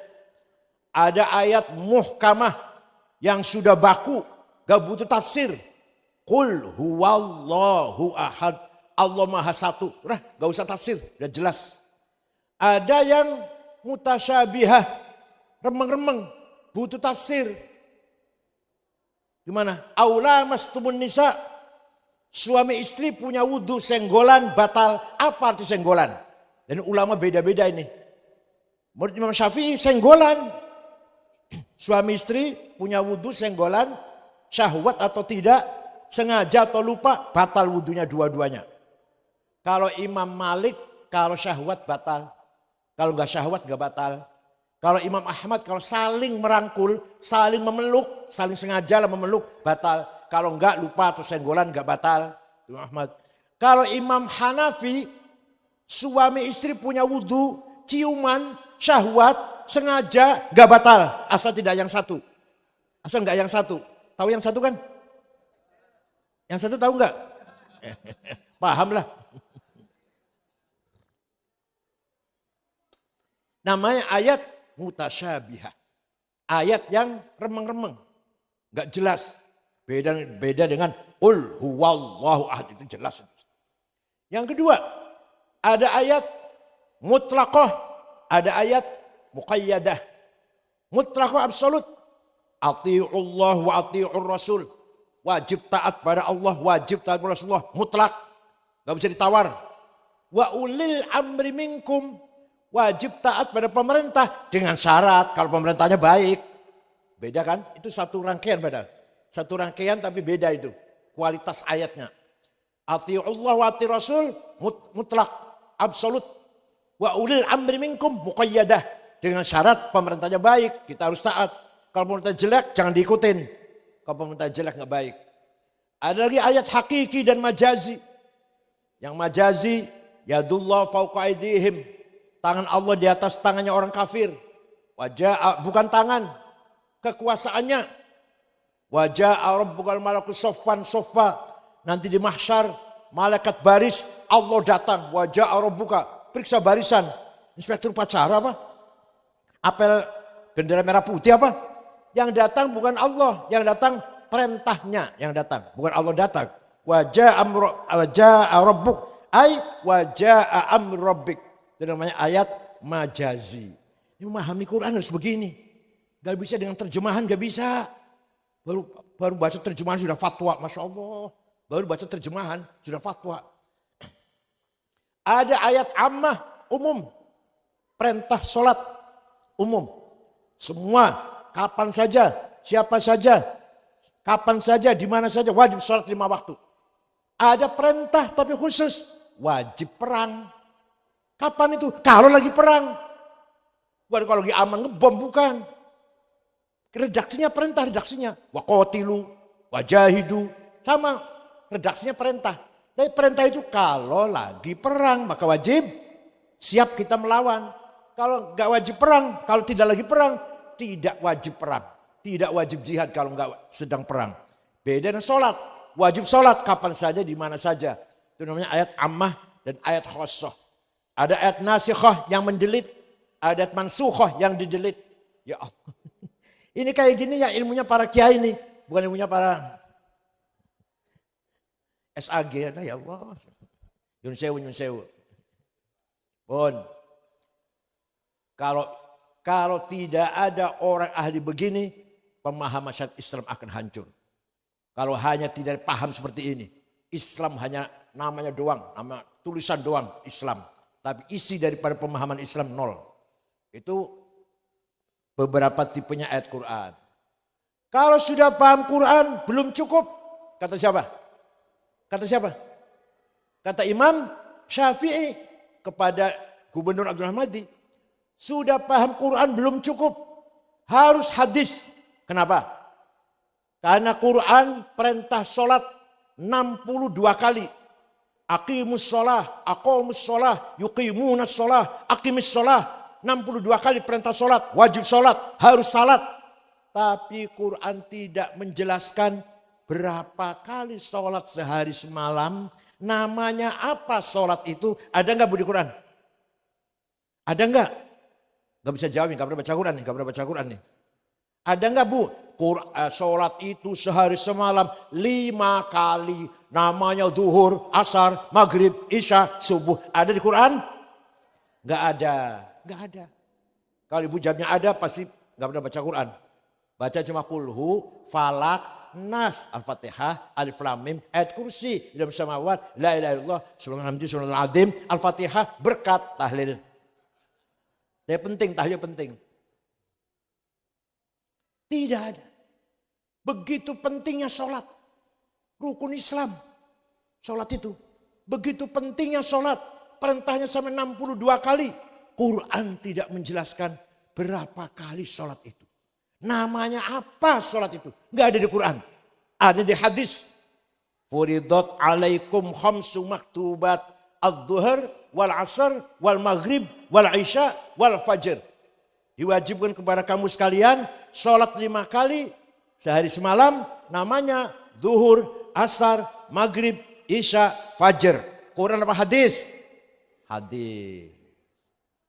Ada ayat muhkamah yang sudah baku, gak butuh tafsir. Qul huwallahu ahad. Allah Maha Satu. Gak usah tafsir, udah jelas. Ada yang mutasyabihah, remeng-remeng, butuh tafsir. Gimana? Aula mastumun nisa. Suami istri punya wudhu, senggolan, batal. Apa arti senggolan? Dan ulama beda-beda ini. Menurut Imam Syafi'i, senggolan. Suami istri punya wudhu, senggolan, syahwat atau tidak, sengaja atau lupa, batal wudhunya dua-duanya. Kalau Imam Malik, kalau syahwat batal. Kalau nggak syahwat nggak batal. Kalau Imam Ahmad kalau saling merangkul, saling memeluk, saling sengaja lah memeluk, batal. Kalau enggak lupa atau senggolan enggak batal. Imam Ahmad. Kalau Imam Hanafi, suami istri punya wudhu, ciuman, syahwat, sengaja enggak batal. Asal tidak yang satu. Asal enggak yang satu. Tahu yang satu kan? Yang satu tahu enggak? Paham lah. Namanya ayat mutasyabihah. Ayat yang remeng-remeng. Enggak jelas. Beda dengan Qul huwallahu ahad, itu jelas. Yang kedua, ada ayat mutlaqah, ada ayat muqayyadah. Mutlaqah absolut. Ati'ullah wa ati'ur rasul. Wajib taat pada Allah, wajib taat pada Rasulullah. Mutlak. Enggak bisa ditawar. Wa ulil amri minkum. Wajib taat pada pemerintah dengan syarat kalau pemerintahnya baik. Beda kan? Itu satu rangkaian padahal. Satu rangkaian tapi beda itu. Kualitas ayatnya. Ati'ullah wa ati'ur rasul mutlak, absolut. Wa ulil amri minkum muqayyadah. Dengan syarat pemerintahnya baik, kita harus taat. Kalau pemerintah jelek jangan diikutin. Kalau pemerintah jelek nggak baik. Ada lagi ayat hakiki dan majazi. Yang majazi, yadullah fauqa aydihim. Tangan Allah di atas tangannya orang kafir. Wajah bukan tangan, kekuasaannya. Wajah rabbukal malaku soffan soffa. Nanti di mahsyar malaikat baris, Allah datang. Wajah rabbuka, periksa barisan. Inspektur upacara apa? Apel bendera merah putih apa? Yang datang bukan Allah, yang datang perintahnya yang datang, bukan Allah datang. Wajah rabbuk, ay wajah amr rabbik. Itu namanya ayat majazi. Ini memahami Quran harus begini. Gak bisa dengan terjemahan, gak bisa. Baru baca terjemahan sudah fatwa, Masya Allah. Baru baca terjemahan sudah fatwa. Ada ayat ammah umum. Perintah sholat umum. Semua, kapan saja, siapa saja, kapan saja, di mana saja, wajib sholat 5 waktu. Ada perintah tapi khusus, wajib perang. Kapan itu? Kalau lagi perang. Bukan kalau lagi aman ngebom, bukan. Redaksinya perintah, redaksinya. Waqatilu, wajahidu. Sama, redaksinya perintah. Tapi perintah itu kalau lagi perang, maka wajib siap kita melawan. Kalau nggak wajib perang, kalau tidak lagi perang, tidak wajib perang. Tidak wajib jihad kalau nggak sedang perang. Beda dengan sholat. Wajib sholat kapan saja, di mana saja. Itu namanya ayat ammah dan ayat khosoh. Ada ayat nasikhah yang mendelit, ada ayat mansukhah yang didelit. Ya Allah. Ini kayak gini ya ilmunya para kiai ini, bukan ilmunya para SAG. Ya Allah. Nyun sewu. Bon. Kalau tidak ada orang ahli begini, pemahaman syariat Islam akan hancur. Kalau hanya tidak paham seperti ini, Islam hanya namanya doang, nama tulisan doang Islam. Tapi isi daripada pemahaman Islam nol. Itu beberapa tipenya ayat Quran. Kalau sudah paham Quran belum cukup. Kata siapa? Kata Imam Syafi'i kepada Gubernur Abdul Hamadi. Sudah paham Quran belum cukup. Harus hadis. Kenapa? Karena Quran perintah sholat 62 kali. Aqimus sholah, aqomus sholah, yuqimunas sholah, aqimis sholah. 62 kali perintah sholat, wajib sholat, harus salat. Tapi Quran tidak menjelaskan berapa kali sholat sehari semalam. Namanya apa sholat itu? Ada enggak Bu di Quran? Ada enggak? Enggak bisa jawab, enggak pernah baca Quran nih. Ada enggak Bu? Sholat itu sehari semalam 5 kali. Namanya zuhur, asar, maghrib, isya, subuh. Ada di Quran? Enggak ada. Kalau ibu jawabnya ada pasti enggak pernah baca Quran. Baca cuma kulhu, falak, nas, al-fatihah, alif lam mim, ayat kursi, dalam samawat, la ilaha illallah, subhanallah azim, al-fatihah, berkat, tahlil. Dia penting, tahlil penting. Tidak ada. Begitu pentingnya sholat. Rukun Islam. Sholat itu. Begitu pentingnya sholat. Perintahnya sampai 62 kali. Quran tidak menjelaskan Berapa kali sholat itu? Namanya apa sholat itu? Enggak ada di Quran. Ada di hadis. Furidat alaikum khamsu maktubat. Ad-duhur wal asr wal maghrib wal isya wal fajr. Diwajibkan kepada kamu sekalian sholat 5 kali sehari semalam. Namanya duhur, asar, maghrib, isya, fajr. Quran apa hadis? Hadis.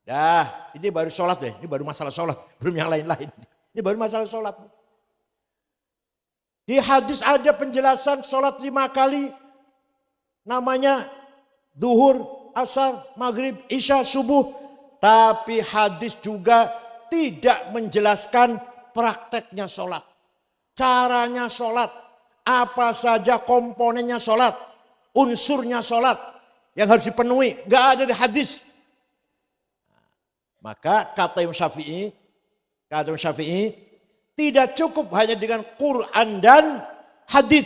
Dah, ini baru sholat deh. Ini baru masalah sholat. Belum yang lain-lain. Ini baru masalah sholat. Di hadis ada penjelasan sholat 5 kali. Namanya duhur, asar, maghrib, isya, subuh. Tapi hadis juga tidak menjelaskan prakteknya sholat. Caranya sholat. Apa saja komponennya sholat. Unsurnya sholat. Yang harus dipenuhi. Gak ada di hadis. Maka kata Imam Syafi'i, tidak cukup hanya dengan Quran dan hadis.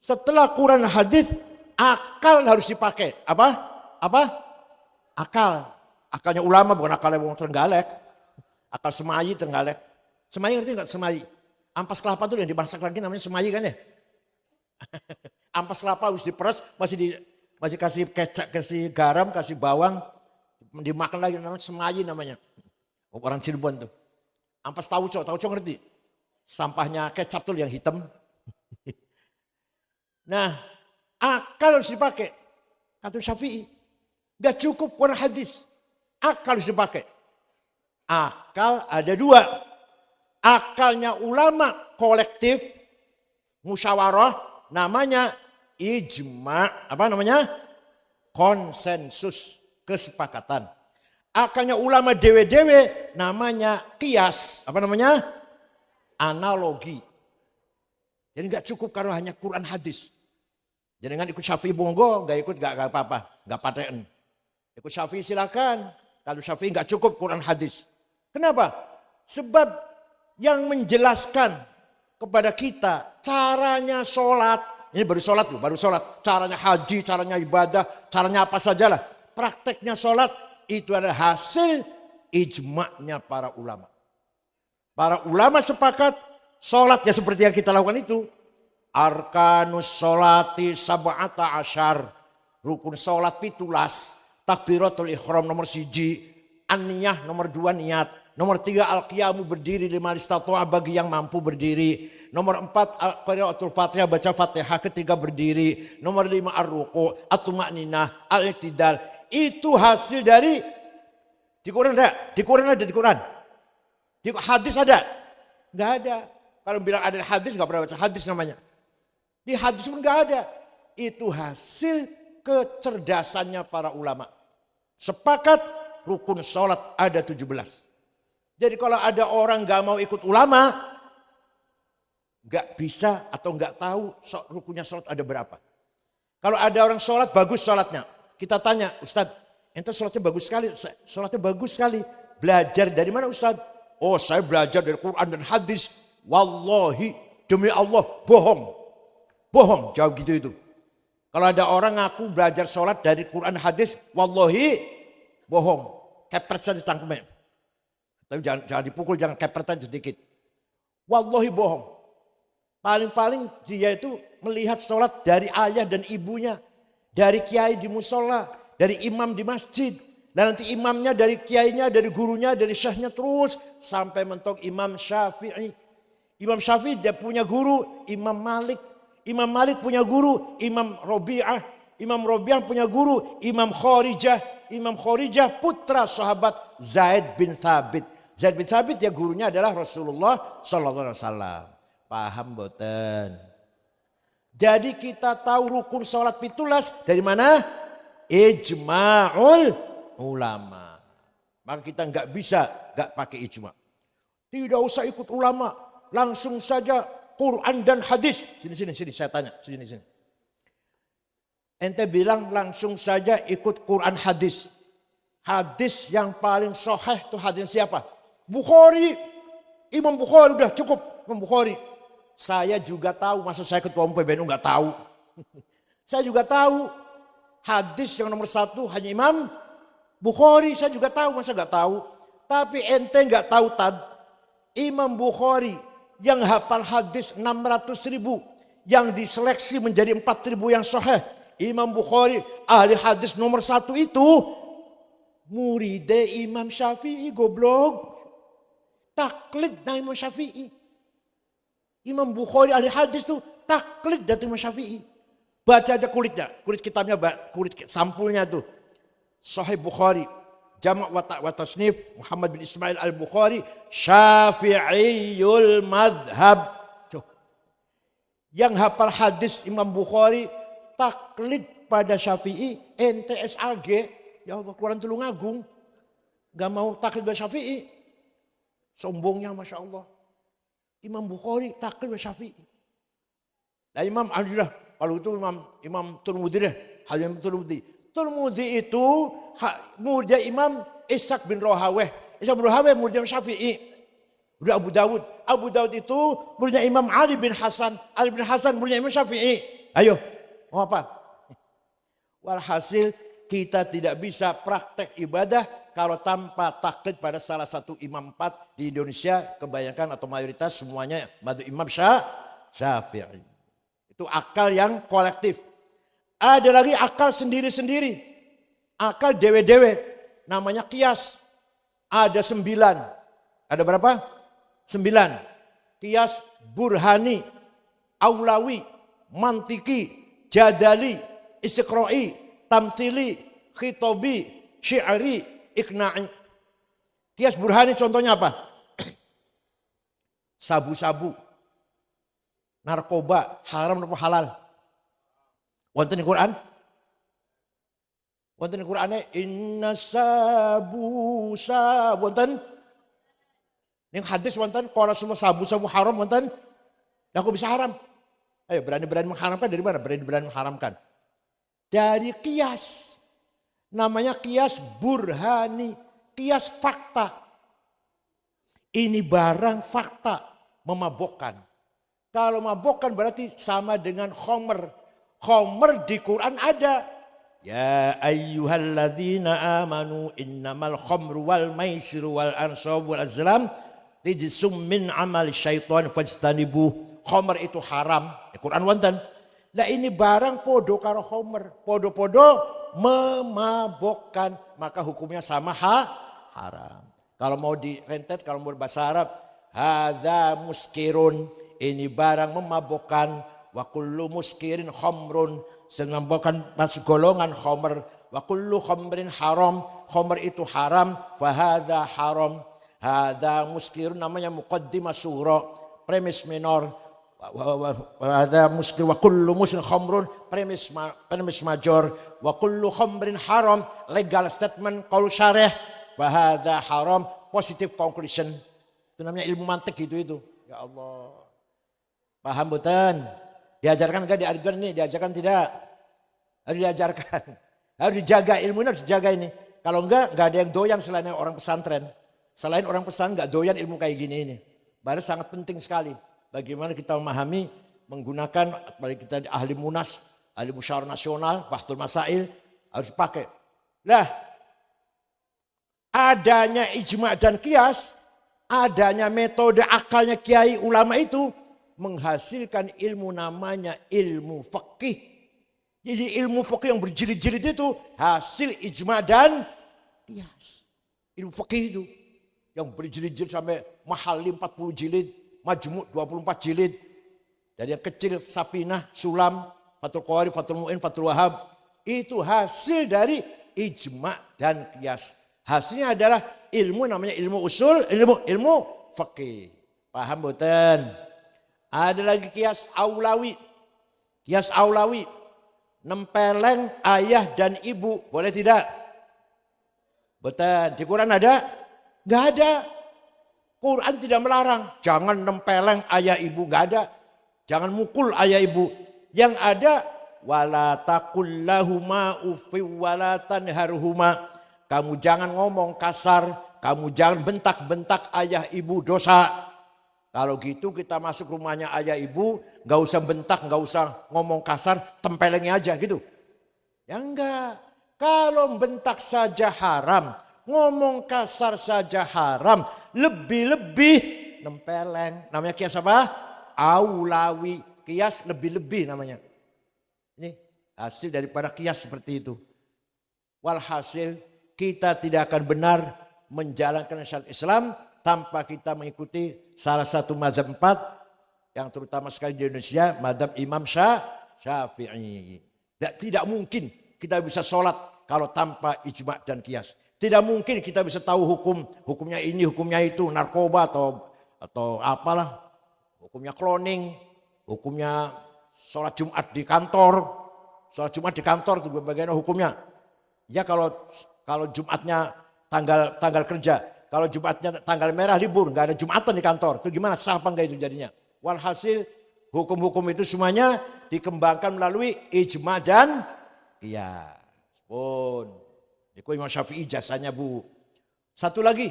Setelah Quran dan hadis, akal harus dipakai. Apa? Akal. Akalnya ulama bukan akalnya orang Trenggalek. Akal semayi Trenggalek. Semayi ngerti enggak semayi? Ampas kelapa itu yang dimasak lagi namanya semayi kan ya? Ampas kelapa harus diperas, masih kasih kecap, kasih garam, kasih bawang, dimakan lagi namanya semayi namanya. Orang Cirebon tuh. Ampas tauco ngerti? Sampahnya kecap tuh yang hitam. Nah, akal harus dipakai. Kata Syafi'i. Gak cukup Quran hadis. Akal harus dipakai. Akal ada 2. Akalnya ulama kolektif. Musyawarah. Namanya ijma. Apa namanya? Konsensus. Kesepakatan. Akalnya ulama dewe-dewe. Namanya kias. Apa namanya? Analogi. Jadi gak cukup kalau hanya Quran hadis. Jangan ikut Syafi'i monggo, gak ikut gak apa-apa, gak paten. Ikut Syafi'i silakan. Kalau Syafi'i gak cukup Quran hadis. Kenapa? Sebab yang menjelaskan kepada kita caranya sholat. Ini baru sholat loh, baru sholat. Caranya haji, caranya ibadah, caranya apa sajalah. Prakteknya sholat itu adalah hasil ijma'nya para ulama. Para ulama sepakat sholat ya seperti yang kita lakukan itu. Arkanus sholati sab'ata asyar. Rukun sholat 17. Takbiratul ihram nomor 1. An-niyah nomor 2 niat. Nomor 3 al-qiyamu berdiri 5 istata'a bagi yang mampu berdiri. Nomor 4 qiraatul fatihah baca fatihah ketiga berdiri. Nomor 5 ar-ruku' at-tuma'ninah al-i'tidal. Itu hasil dari di Quran ada? Di Quran ada di Quran. Di hadis ada? Enggak ada. Kalau bilang ada hadis enggak pernah baca hadis namanya. Di hadis pun enggak ada. Itu hasil kecerdasannya para ulama. Sepakat rukun sholat ada 17. Jadi kalau ada orang enggak mau ikut ulama, enggak bisa atau enggak tahu rukunnya sholat ada berapa. Kalau ada orang sholat bagus sholatnya. Kita tanya, Ustadz, ente sholatnya bagus sekali. Sholatnya bagus sekali. Belajar dari mana Ustadz? Oh saya belajar dari Quran dan hadis. Wallahi demi Allah bohong. Bohong, jawab gitu itu. Kalau ada orang ngaku belajar sholat dari Quran hadis, wallahi bohong. Kepret saja cangkemnya. Tapi jangan dipukul, jangan kepret aja sedikit. Wallahi bohong. Paling-paling dia itu melihat sholat dari ayah dan ibunya. Dari kiai di musola, dari imam di masjid. Dan nanti imamnya dari kiainya, dari gurunya, dari syekhnya terus. Sampai mentok Imam Syafi'i. Imam Syafi'i dia punya guru, Imam Malik. Imam Malik punya guru, Imam Robi'ah. Imam Robi'ah punya guru, Imam Khorijah. Imam Khorijah putra sahabat Zaid bin Thabit. Zaid bin Thabit ya gurunya adalah Rasulullah Sallallahu Alaihi Wasallam. Paham boten? Jadi kita tahu rukun sholat 17 dari mana? Ijma'ul ulama. Maka kita nggak bisa nggak pakai ijma'. Tidak usah ikut ulama, langsung saja Quran dan hadis. Sini saya tanya, sini. Ente bilang langsung saja ikut Quran hadis. Hadis yang paling sahih itu hadis siapa? Bukhari. Imam Bukhari udah cukup, Imam Bukhari. Saya juga tahu, masa saya ketua umum PBNU nggak tahu. Saya juga tahu hadis yang nomor 1 hanya Imam Bukhari. Saya juga tahu, masa nggak tahu. Tapi ente nggak tahu Imam Bukhari yang hafal hadis 600.000 yang diseleksi menjadi 4.000 yang sahih. Imam Bukhari ahli hadis nomor 1 itu muridnya Imam Syafi'i, goblok. Taklid dari Imam Syafi'i. Imam Bukhari ahli hadis tuh taklid dari Imam Syafi'i. Baca aja kulitnya, kulit kitabnya, kulit sampulnya tuh. Sahih Bukhari, Jama' wa Tasnif Muhammad bin Ismail al-Bukhari, Syafi'iyul madhab. Tuh. Yang hafal hadis Imam Bukhari taklid pada Syafi'i, NTSAG, ya Allah, Quran Tulung Agung, gak mau taklid pada Syafi'i. Sombongnya Masya Allah. Imam Bukhari taklid pada Syafi'i. Nah Imam, alhamdulillah, kalau itu Imam Tirmidzi deh, Imam Tirmidzi. Tirmidzi itu muridnya Imam Ishaq bin Rahaweh. Ishaq bin Rahaweh muridnya Syafi'i. Udah Abu Dawud. Abu Dawud itu muridnya Imam Ali bin Hasan. Ali bin Hasan muridnya Imam Syafi'i. Ayo, mau apa? Walhasil kita tidak bisa praktek ibadah kalau tanpa taklid pada salah satu imam 4 di Indonesia, kebanyakan atau mayoritas semuanya madzhab Imam Syafi'i. Itu akal yang kolektif. Ada lagi akal sendiri-sendiri. Akal dewe-dewe. Namanya kias. Ada 9. Ada berapa? 9. Kias burhani, aulawi, mantiki, jadali, istiqra'i, tamthili, khitobi, syi'ri, ikna'i. Kias burhani contohnya apa? Sabu-sabu, narkoba, haram atau halal? Wonten di Quran? Wonten di Qur'ane inna sabu. Wonten? Ning hadis wonten qala semua sabu-sabu haram wonten? Lah kok bisa haram? Ayo berani-berani mengharamkan dari mana? Berani-berani mengharamkan. Dari kias. Namanya kias burhani, kias fakta. Ini barang fakta memabokkan. Kalau mabokkan berarti sama dengan khomer. Khomer di Quran ada. Ya ayyuhalladzina amanu innamal khomru wal maisiru wal ansabu wal azlam rijsum min amali syaitan fajtanibuh. Khomer itu haram. Di Quran wonten. Nah ini barang podo karo khomer. Podo-podo memabokkan. Maka hukumnya sama haram. Kalau mau direntet, kalau mau bahasa Arab. Hadza muskirun. Ini barang memabokkan. Wa kullu muskirin khomrun. Sedang memabokkan masuk golongan khomer. Wa kullu khomrin haram. Khomer itu haram. Fahadha haram. Hadza muskirun namanya muqaddimah surah. Premis minor. Ada muskil wa kullu muskil khamrun premis major wa kullu khamrin haram legal statement qaul syarih wa hadza haram positive conclusion. Itu namanya ilmu mantik itu. Ya Allah. Paham betul? Diajarkan enggak di Aridwan ini? Diajarkan tidak? Harus diajarkan. Harus dijaga ilmunya, harus dijaga ini. Kalau enggak ada yang doyan selain orang pesantren. Selain orang pesantren enggak doyan ilmu kayak gini ini. Baru sangat penting sekali. Bagaimana kita memahami, menggunakan, apalagi kita ahli munas, ahli musyawarah nasional, bahtul masail, harus dipakai. Nah, adanya ijma' dan kias, adanya metode akalnya kiai ulama itu, menghasilkan ilmu namanya ilmu fikih. Jadi ilmu fikih yang berjilid-jilid itu, hasil ijma' dan kias. Ilmu fikih itu, yang berjilid-jilid sampai mahali 40 jilid, Majmu' 24 jilid. Dari yang kecil Sapinah, Sulam, Fathul Qawari, Fathul Mu'in, Fathul Wahab. Itu hasil dari ijma' dan qiyas. Hasilnya adalah ilmu namanya ilmu usul, ilmu fikih. Paham betul? Ada lagi qiyas aulawi. Qiyas aulawi. Nempeleng ayah dan ibu. Boleh tidak? Betul. Di Quran ada? Enggak ada. Quran tidak melarang, jangan nempeleng ayah ibu, enggak ada. Jangan mukul ayah ibu. Yang ada wala taqul lahuma uffi wala tanharhuma. Kamu jangan ngomong kasar, kamu jangan bentak-bentak ayah ibu, dosa. Kalau gitu kita masuk rumahnya ayah ibu, enggak usah bentak, enggak usah ngomong kasar, tempelengnya aja gitu. Ya enggak. Kalau bentak saja haram, ngomong kasar saja haram. Lebih-lebih nempeleng. Namanya kias apa? Aulawi. Kias lebih-lebih namanya. Ini hasil daripada kias seperti itu. Walhasil kita tidak akan benar menjalankan syariat Islam tanpa kita mengikuti salah satu mazhab 4 yang terutama sekali di Indonesia, mazhab Imam Syafi'i. Tidak mungkin kita bisa sholat kalau tanpa ijma' dan kias. Tidak mungkin kita bisa tahu hukumnya ini, hukumnya itu, narkoba atau apalah, hukumnya cloning, hukumnya sholat Jumat di kantor. Sholat Jumat di kantor itu bagaimana hukumnya? Ya kalau Jumatnya tanggal kerja, kalau Jumatnya tanggal merah libur, nggak ada Jumatan di kantor, itu gimana? Sah apa enggak itu jadinya? Walhasil hukum-hukum itu semuanya dikembangkan melalui ijma dan qiyas. Pun, itu Imam Syafi'i jasanya bu. Satu lagi,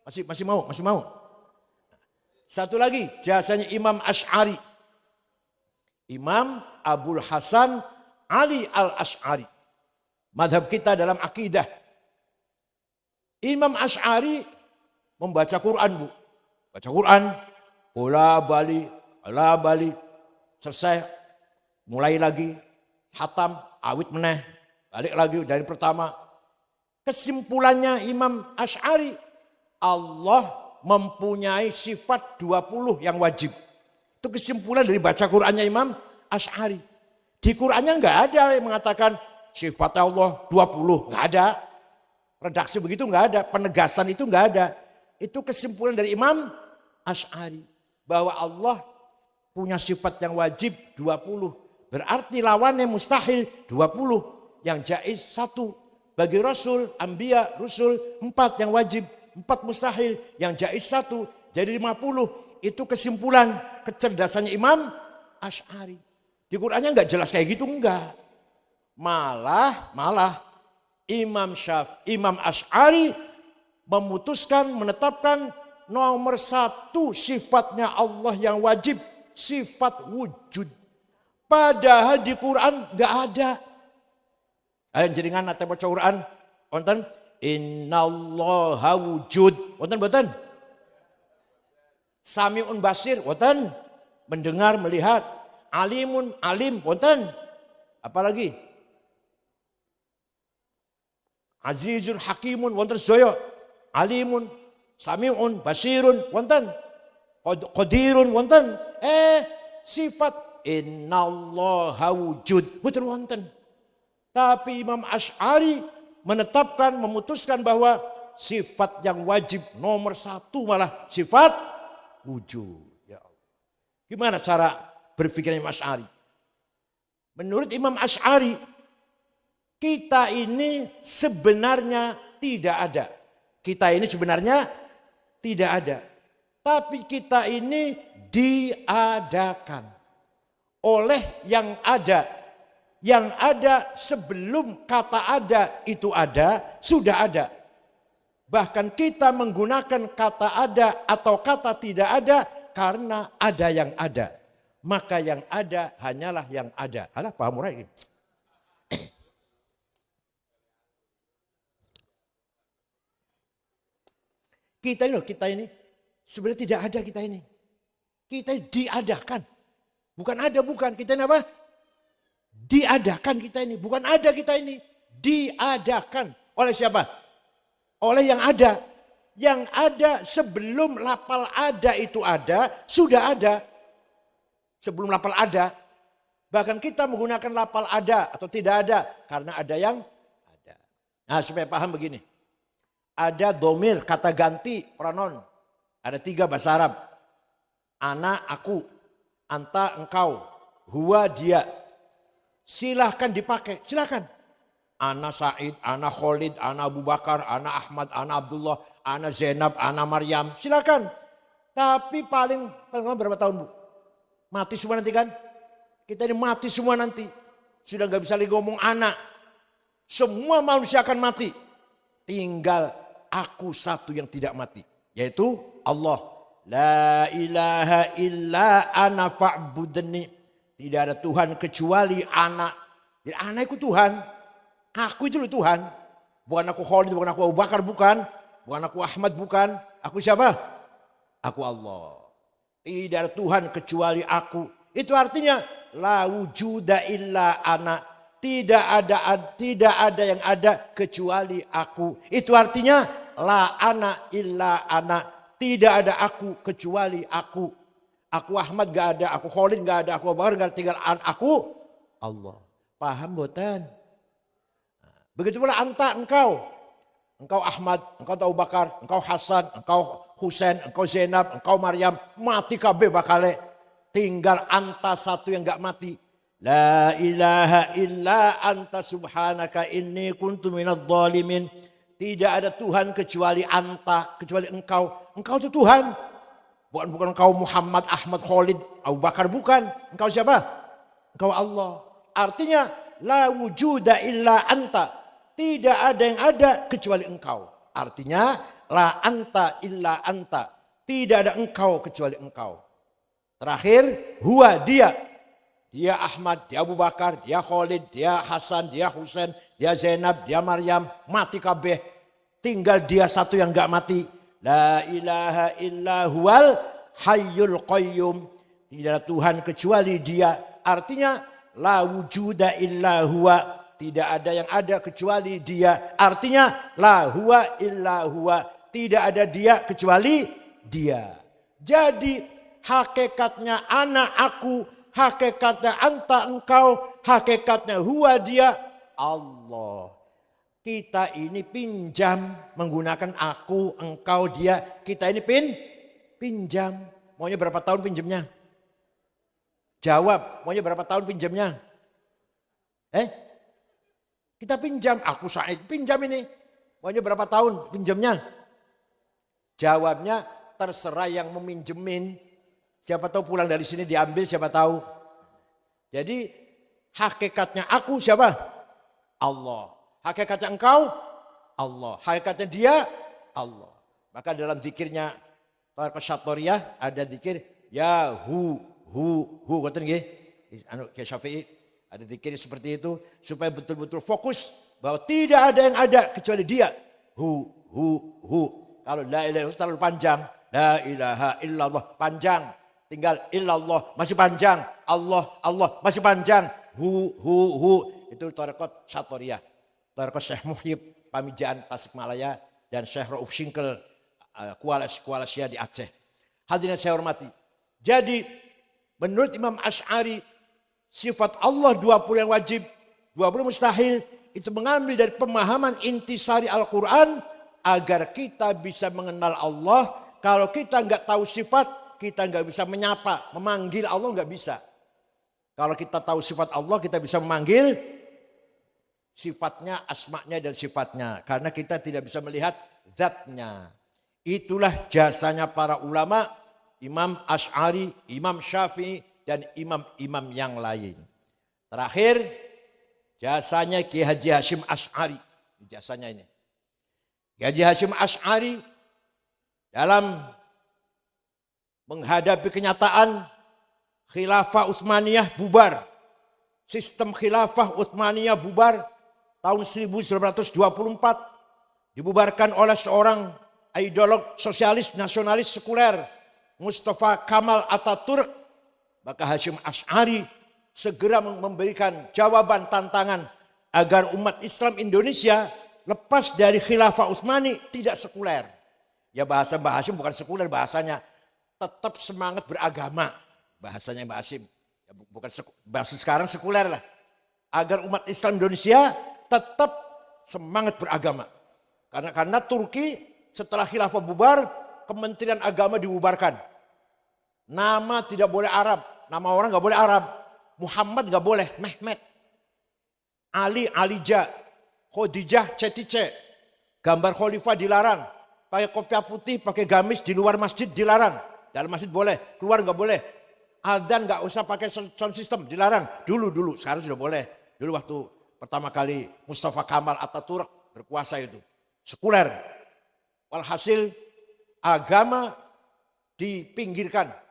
masih mau. Satu lagi jasanya Imam Asy'ari. Imam Abul Hasan Ali al-Asy'ari. Madhab kita dalam akidah. Imam Asy'ari membaca Quran bu. Baca Quran. Bola bali. Selesai. Mulai lagi. Hatam. Awit meneh. Balik lagi dari pertama. Kesimpulannya Imam Asy'ari. Allah mempunyai sifat 20 yang wajib. Itu kesimpulan dari baca Qurannya Imam Asy'ari. Di Qurannya enggak ada yang mengatakan sifat Allah 20, enggak ada. Redaksi begitu enggak ada, penegasan itu enggak ada. Itu kesimpulan dari Imam Asy'ari bahwa Allah punya sifat yang wajib 20. Berarti lawannya mustahil 20, yang jaiz 1. Bagi Rasul, Anbiya, Rusul 4 yang wajib, 4 mustahil, yang jaiz 1, jadi 50. Itu kesimpulan kecerdasannya Imam Asy'ari. Di Qur'annya enggak jelas kayak gitu, enggak. Malah Imam Asy'ari memutuskan, menetapkan nomor 1 sifatnya Allah yang wajib, sifat wujud. Padahal di Quran enggak ada. Ayo jenengan nate maca Quran, wonten innallaha wujud. Wonten mboten? Samiun basir, wonten? Mendengar, melihat. Alimun, alim, wonten? Apalagi? Azizun hakimun, wonten sedaya. Alimun, samiun, basirun, wonten? Qadirun, wonten? Sifat innallaha wujud, betul wonten. Tapi Imam Asy'ari menetapkan, memutuskan bahwa sifat yang wajib nomor 1 malah sifat wujud. Ya Allah. Gimana cara berpikir Imam Asy'ari? Menurut Imam Asy'ari, kita ini sebenarnya tidak ada. Kita ini sebenarnya tidak ada. Tapi kita ini diadakan oleh yang ada. Yang ada sebelum kata ada itu ada, sudah ada. Bahkan kita menggunakan kata ada atau kata tidak ada karena ada yang ada. Maka yang ada hanyalah yang ada. Alah, paham ora iki? Kita ini sebenarnya tidak ada kita ini. Kita diadakan. Bukan ada, bukan. Kita ini apa? Diadakan kita ini. Bukan ada kita ini. Diadakan. Oleh siapa? Oleh yang ada. Yang ada sebelum lafal ada itu ada, sudah ada. Sebelum lafal ada. Bahkan kita menggunakan lafal ada atau tidak ada. Karena ada yang ada. Nah, supaya paham begini. Ada domir, kata ganti, pronoun. Ada 3 bahasa Arab. Ana, aku. Anta, engkau. Huwa, dia. Silahkan dipakai, silahkan. Ana Said, ana Khalid, ana Abu Bakar, ana Ahmad, ana Abdullah, ana Zainab, ana Maryam. Silahkan. Tapi paling berapa tahun bu? Mati semua nanti kan? Kita ini mati semua nanti. Sudah gak bisa lagi ngomong anak. Semua manusia akan mati. Tinggal aku satu yang tidak mati. Yaitu Allah. La ilaha illa ana fa'budni. Tidak ada Tuhan kecuali anak. Jadi anak itu Tuhan. Aku itu loh Tuhan. Bukan aku Khalid, bukan aku Abu Bakar, bukan. Bukan aku Ahmad, bukan. Aku siapa? Aku Allah. Tidak ada Tuhan kecuali aku. Itu artinya la wujuda illa ana. Tidak ada yang ada kecuali aku. Itu artinya la ana illa ana. Tidak ada aku kecuali aku. Aku Ahmad gak ada, aku Khalid gak ada, aku Abu Bakar gak ada, tinggal aku Allah. Paham boten? Begitu pula anta, engkau Ahmad, engkau Abu Bakar, engkau Hasan, engkau Husain, engkau Zainab, engkau Maryam, mati kabeh bakale. Tinggal anta satu yang gak mati. La ilaha illa anta subhanaka inni kuntu minadh dhalimin. Tidak ada Tuhan kecuali anta, kecuali engkau. Engkau itu Tuhan. Bukan engkau Muhammad, Ahmad, Khalid, Abu Bakar, bukan. Engkau siapa? Engkau Allah. Artinya la wujuda illa anta. Tidak ada yang ada kecuali engkau. Artinya la anta illa anta. Tidak ada engkau kecuali engkau. Terakhir, huwa dia. Dia Ahmad, dia Abu Bakar, dia Khalid, dia Hasan, dia Husain, dia Zainab, dia Maryam. Mati kabeh. Tinggal dia satu yang gak mati. La ilaha illa huwal hayyul qayyum. Tidak ada Tuhan kecuali dia. Artinya la wujuda illa huwa. Tidak ada yang ada kecuali dia. Artinya la huwa illa huwa. Tidak ada dia kecuali dia. Jadi hakikatnya ana aku, hakikatnya anta engkau, hakikatnya huwa dia Allah. Kita ini pinjam menggunakan aku, engkau, dia. Kita ini pinjam. Maunya berapa tahun pinjamnya? Jawab, maunya berapa tahun pinjamnya? Kita pinjam, aku Said pinjam ini. Maunya berapa tahun pinjamnya? Jawabnya terserah yang meminjemin. Siapa tahu pulang dari sini diambil, siapa tahu. Jadi hakikatnya aku siapa? Allah. Hakikatnya engkau? Allah. Hakikatnya dia? Allah. Maka dalam zikirnya Thariqah Syattoriyah ada zikir ya hu. Ngoten nggih? Anu Kiai Syafi'i ada zikir seperti itu supaya betul-betul fokus bahwa tidak ada yang ada kecuali dia. Hu. Kalau la ilaha illallah terlalu panjang. La ilaha illallah panjang. Tinggal illallah masih panjang. Allah masih panjang. Hu. Itu Thariqah Syattoriyah. Thariqah Syekh Muhyib Pamijaan Tasikmalaya dan Syekh Rauf Singkel Kuala Sia di Aceh. Hadirin saya hormati. Jadi menurut Imam Asy'ari sifat Allah 20 yang wajib, 20 mustahil itu mengambil dari pemahaman intisari Al-Quran agar kita bisa mengenal Allah. Kalau kita nggak tahu sifat, kita nggak bisa menyapa, memanggil Allah nggak bisa. Kalau kita tahu sifat Allah, kita bisa memanggil sifatnya, asma'nya dan sifatnya. Karena kita tidak bisa melihat zatnya. Itulah jasanya para ulama, Imam Asy'ari, Imam Syafi'i, dan imam-imam yang lain. Terakhir, jasanya Ki Haji Hashim Asy'ari. Jasanya ini. Ki Haji Hashim Asy'ari dalam menghadapi kenyataan Khilafah Utsmaniyah bubar. Sistem Khilafah Utsmaniyah bubar tahun 1924. Dibubarkan oleh seorang ideolog sosialis nasionalis sekuler, Mustafa Kamal Ataturk. Maka Hashim Asy'ari segera memberikan jawaban tantangan agar umat Islam Indonesia lepas dari Khilafah Utsmani tidak sekuler. Ya bahasa Mbah Hashim bukan sekuler bahasanya. Tetap semangat beragama. Bahasanya Mbah Hashim. Ya, bukan bahasa sekarang sekuler lah. Agar umat Islam Indonesia tetap semangat beragama. Karena Turki setelah Khilafah bubar, Kementerian Agama dibubarkan. Nama tidak boleh Arab. Nama orang gak boleh Arab. Muhammad gak boleh. Mehmet. Ali, Alija. Khadijah, Cetice. Gambar khalifah dilarang. Pakai kopiah putih, pakai gamis di luar masjid dilarang. Dalam masjid boleh. Keluar gak boleh. Adzan gak usah pakai sound system. Dilarang. Dulu. Sekarang sudah boleh. Dulu waktu pertama kali Mustafa Kamal Ataturk berkuasa itu. Sekuler. Walhasil agama dipinggirkan.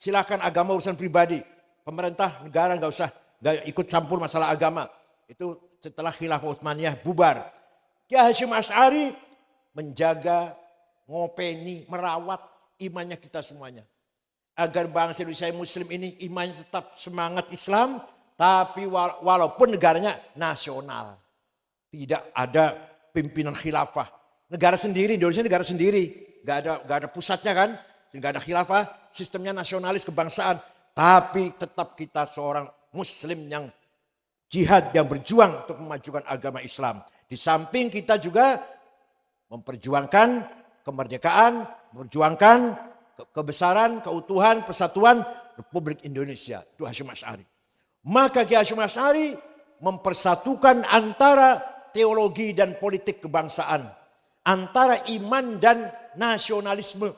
Silakan agama urusan pribadi. Pemerintah negara nggak ikut campur masalah agama. Itu setelah Khilafah Utsmaniyah bubar. Kiai Hasyim Asy'ari menjaga, ngopeni, merawat imannya kita semuanya. Agar bangsa Indonesia Muslim ini imannya tetap semangat Islam, tapi walaupun negaranya nasional. Tidak ada pimpinan khilafah. Negara sendiri, Indonesia negara sendiri. Gak ada pusatnya kan, gak ada khilafah, sistemnya nasionalis kebangsaan. Tapi tetap kita seorang Muslim yang jihad, yang berjuang untuk memajukan agama Islam. Di samping kita juga memperjuangkan kemerdekaan, memperjuangkan kebesaran, keutuhan, persatuan Republik Indonesia. Itu Hasyim Asy'ari. Maka Kiai Hasyim Asy'ari mempersatukan antara teologi dan politik kebangsaan, antara iman dan nasionalisme.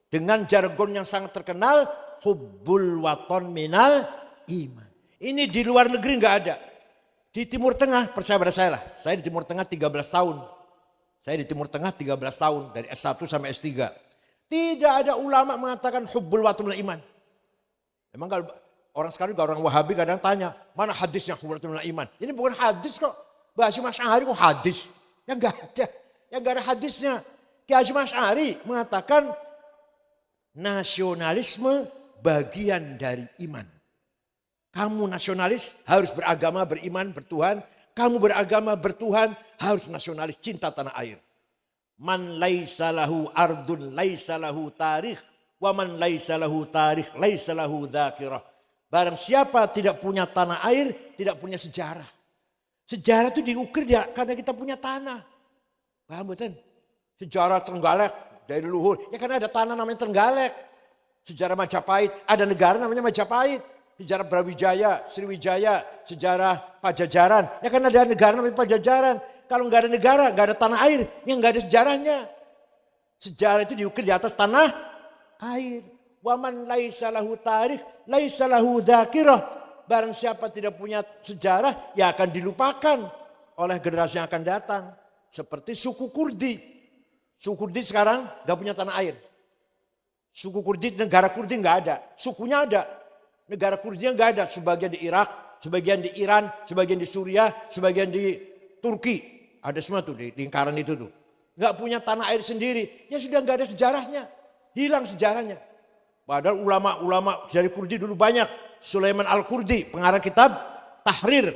Dengan jargon yang sangat terkenal, hubbul waton minal iman. Ini di luar negeri nggak ada. Di Timur Tengah, percaya pada saya lah. Saya di Timur Tengah 13 tahun. Saya di Timur Tengah 13 tahun. Dari S1 sampai S3. Tidak ada ulama mengatakan hubbul waton minal iman. Memang kalau orang sekarang juga orang Wahabi kadang tanya, mana hadisnya hubbul waton minal iman? Ini bukan hadis kok. Hasyim Asy'ari kok hadis? Yang nggak ada. Yang nggak ada hadisnya. Kiai Hasyim Asy'ari mengatakan nasionalisme bagian dari iman. Kamu nasionalis harus beragama, beriman, bertuhan. Kamu beragama, bertuhan, harus nasionalis, cinta tanah air. Man laisa lahu ardun laisa lahu tarikh. Wa man laisa lahu tarikh laisa lahu dzakirah. Barang siapa tidak punya tanah air, tidak punya sejarah. Sejarah itu diukir dia karena kita punya tanah. Paham betul? Sejarah Trenggalek dari luhur. Ya karena ada tanah namanya Trenggalek. Sejarah Majapahit, ada negara namanya Majapahit. Sejarah Brawijaya, Sriwijaya, sejarah Pajajaran. Ya kan ada negara namanya Pajajaran. Kalau nggak ada negara, nggak ada tanah air, ya nggak ada sejarahnya. Sejarah itu diukir di atas tanah air. Waman laisa lahu tarikh, laisa lahu dzakirah. Barang siapa tidak punya sejarah, ya akan dilupakan oleh generasi yang akan datang. Seperti suku Kurdi. Suku Kurdi sekarang nggak punya tanah air. Suku Kurdi, negara Kurdi nggak ada. Sukunya ada. Negara Kurdi nggak ada, sebagian di Irak, sebagian di Iran, sebagian di Suriah, sebagian di Turki. Ada semua tuh di lingkaran itu tuh. Nggak punya tanah air sendiri, ya sudah nggak ada sejarahnya. Hilang sejarahnya. Padahal ulama-ulama dari Kurdi dulu banyak. Sulaiman Al-Kurdi, pengarang kitab Tahrir.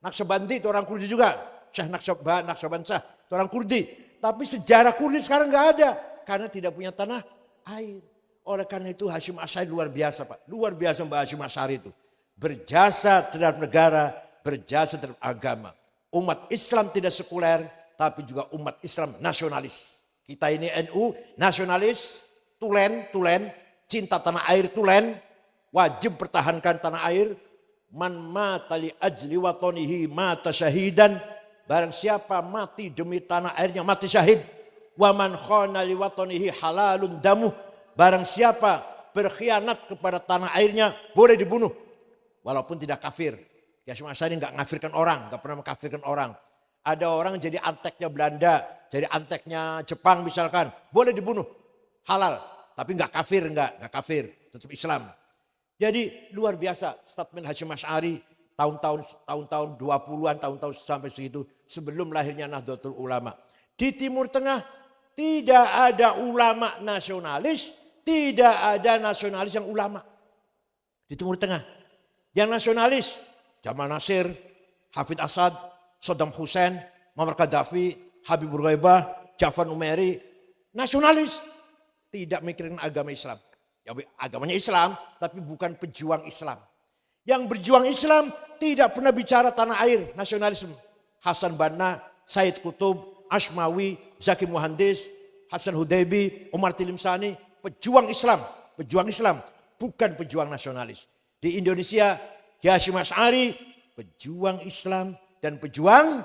Naqsyabandi itu orang Kurdi juga. Syekh Naqsyaband Syah itu orang Kurdi. Tapi sejarah Kurdi sekarang nggak ada. Karena tidak punya tanah air. Oleh karena itu Hasyim Asy'ari luar biasa Pak. Luar biasa Mbak Hasyim Asy'ari itu. Berjasa terhadap negara, berjasa terhadap agama. Umat Islam tidak sekuler, tapi juga umat Islam nasionalis. Kita ini NU nasionalis, tulen, cinta tanah air tulen. Wajib pertahankan tanah air. Man mata li ajli watonihi mata syahidan. Barang siapa mati demi tanah airnya mati syahid. Wa man khana li watonihi halalun damuh. Barang siapa berkhianat kepada tanah airnya boleh dibunuh. Walaupun tidak kafir. Kiai Hasyim Asy'ari enggak ngafirkan orang, enggak pernah mengkafirkan orang. Ada orang jadi anteknya Belanda, jadi anteknya Jepang misalkan, boleh dibunuh. Halal, tapi enggak kafir, enggak kafir, tetap Islam. Jadi luar biasa statement Hasyim Asy'ari tahun-tahun 20-an, tahun-tahun sampai segitu sebelum lahirnya Nahdlatul Ulama. Di Timur Tengah tidak ada ulama nasionalis, tidak ada nasionalis yang ulama. Di Timur Tengah. Yang nasionalis, Jamal Nasir, Hafid Asad, Saddam Hussein, Muammar Gaddafi, Habibur Ghaibah, Jafar Numeri. Nasionalis, tidak mikirin agama Islam. Ya, agamanya Islam, tapi bukan pejuang Islam. Yang berjuang Islam tidak pernah bicara tanah air, nasionalisme. Hasan Banna, Said Qutb, Ashmawi, Zaki Muhandis, Hasan Hudaybi, Umar Tilimsani, pejuang Islam, bukan pejuang nasionalis. Di Indonesia, Kiai Hasyim Asy'ari, pejuang Islam dan pejuang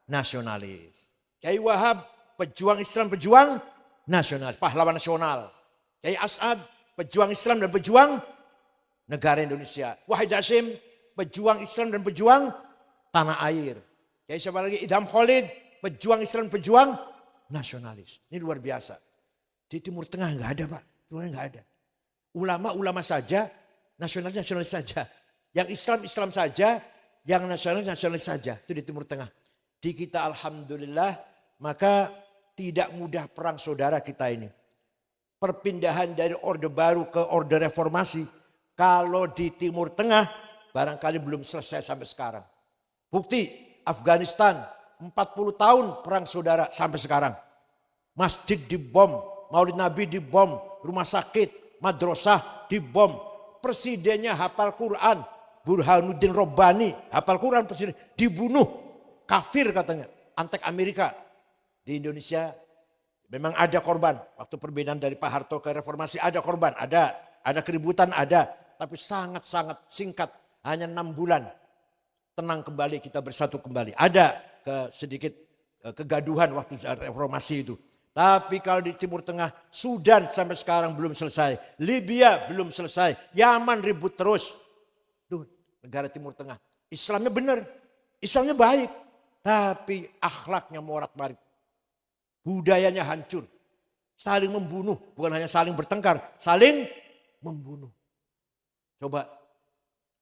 nasionalis. Kiai Wahab, pejuang Islam, pejuang nasionalis, pahlawan nasional. Kiai As'ad, pejuang Islam dan pejuang negara Indonesia. Wahid Hasyim, pejuang Islam dan pejuang tanah air. Kiai siapa lagi? Idham Khalid, pejuang Islam, pejuang nasionalis. Ini luar biasa. Di Timur Tengah nggak ada Pak. Luar nggak ada. Ulama-ulama saja, nasionalis saja. Yang Islam saja, yang nasionalis saja. Itu di Timur Tengah. di kita alhamdulillah, maka tidak mudah perang saudara kita ini. Perpindahan dari Orde Baru ke Orde Reformasi, kalau di Timur Tengah barangkali belum selesai sampai sekarang. Bukti Afghanistan 40 tahun perang saudara sampai sekarang. Masjid dibom, Maulid Nabi dibom, rumah sakit, madrasah dibom. Presidennya hafal Quran, Burhanuddin Robbani hafal Quran, presiden dibunuh, kafir katanya, antek Amerika. Di Indonesia memang ada korban. Waktu perbedaan dari Pak Harto ke reformasi ada korban, ada keributan, ada. Tapi sangat-sangat singkat, hanya 6 bulan. Tenang kembali, kita bersatu kembali. Ada sedikit kegaduhan waktu reformasi itu. Tapi kalau di Timur Tengah, Sudan sampai sekarang belum selesai. Libya belum selesai. Yaman ribut terus. Tuh, negara Timur Tengah. Islamnya benar, Islamnya baik. Tapi akhlaknya morat-marit. Budayanya hancur. Saling membunuh. Bukan hanya saling bertengkar. Saling membunuh. Coba.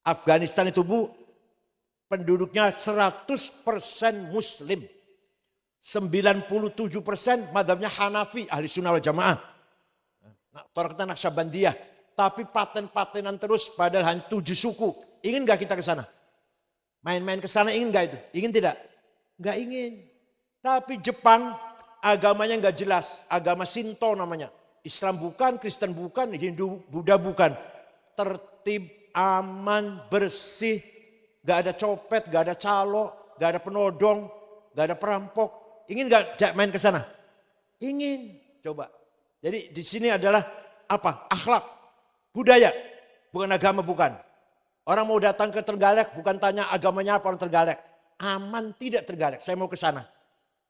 Afghanistan itu Bu. Penduduknya 100% Muslim. 97% madhabnya Hanafi. Ahli Sunnah wal Jamaah. Torkata Naqsyabandiyah. Tapi paten-patenan terus. Padahal hanya 7 suku. Ingin gak kita ke sana? Main-main ke sana ingin gak itu? Ingin tidak? Gak ingin. Tapi Jepang agamanya gak jelas. Agama Shinto namanya. Islam bukan, Kristen bukan, Hindu, Buddha bukan. Tertib, aman, bersih. Gak ada copet, gak ada calo, gak ada penodong, gak ada perampok. Ingin gak main ke sana? Ingin. Coba. Jadi di sini adalah apa? Akhlak, budaya. Bukan agama, bukan. Orang mau datang ke Trenggalek bukan tanya agamanya apa orang Trenggalek. Aman tidak Trenggalek? Saya mau ke sana.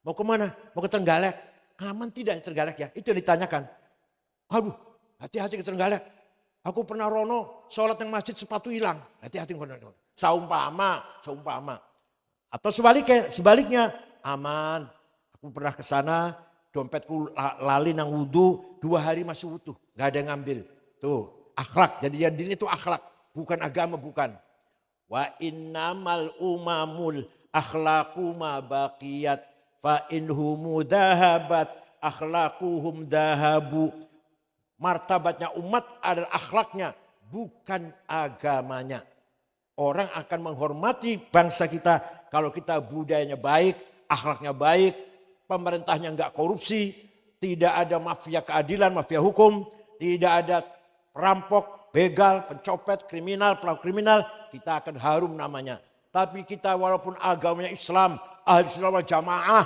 Mau kemana? Mau ke Trenggalek. Aman tidak Trenggalek ya? Itu yang ditanyakan. Aduh, hati-hati ke Trenggalek. Aku pernah rono, sholat yang masjid sepatu hilang. Hati-hati. Saumpama. Atau sebaliknya, aman. Aku pernah ke sana, dompetku lali nang wudu, 2 hari masih utuh. Gak ada yang ngambil. Tuh, akhlak. Jadi yang ini tuh akhlak. Bukan agama, bukan. Wa innamal umamul akhlaqu ma baqiyat fa inhumu dahabat akhlaquhum dahabu. Martabatnya umat adalah akhlaknya, bukan agamanya. Orang akan menghormati bangsa kita kalau kita budayanya baik, akhlaknya baik, pemerintahnya enggak korupsi, tidak ada mafia keadilan, mafia hukum, tidak ada perampok, begal, pencopet, kriminal, pelaku kriminal, kita akan harum namanya. Tapi kita walaupun agamanya Islam, ahli sunnah wal jamaah,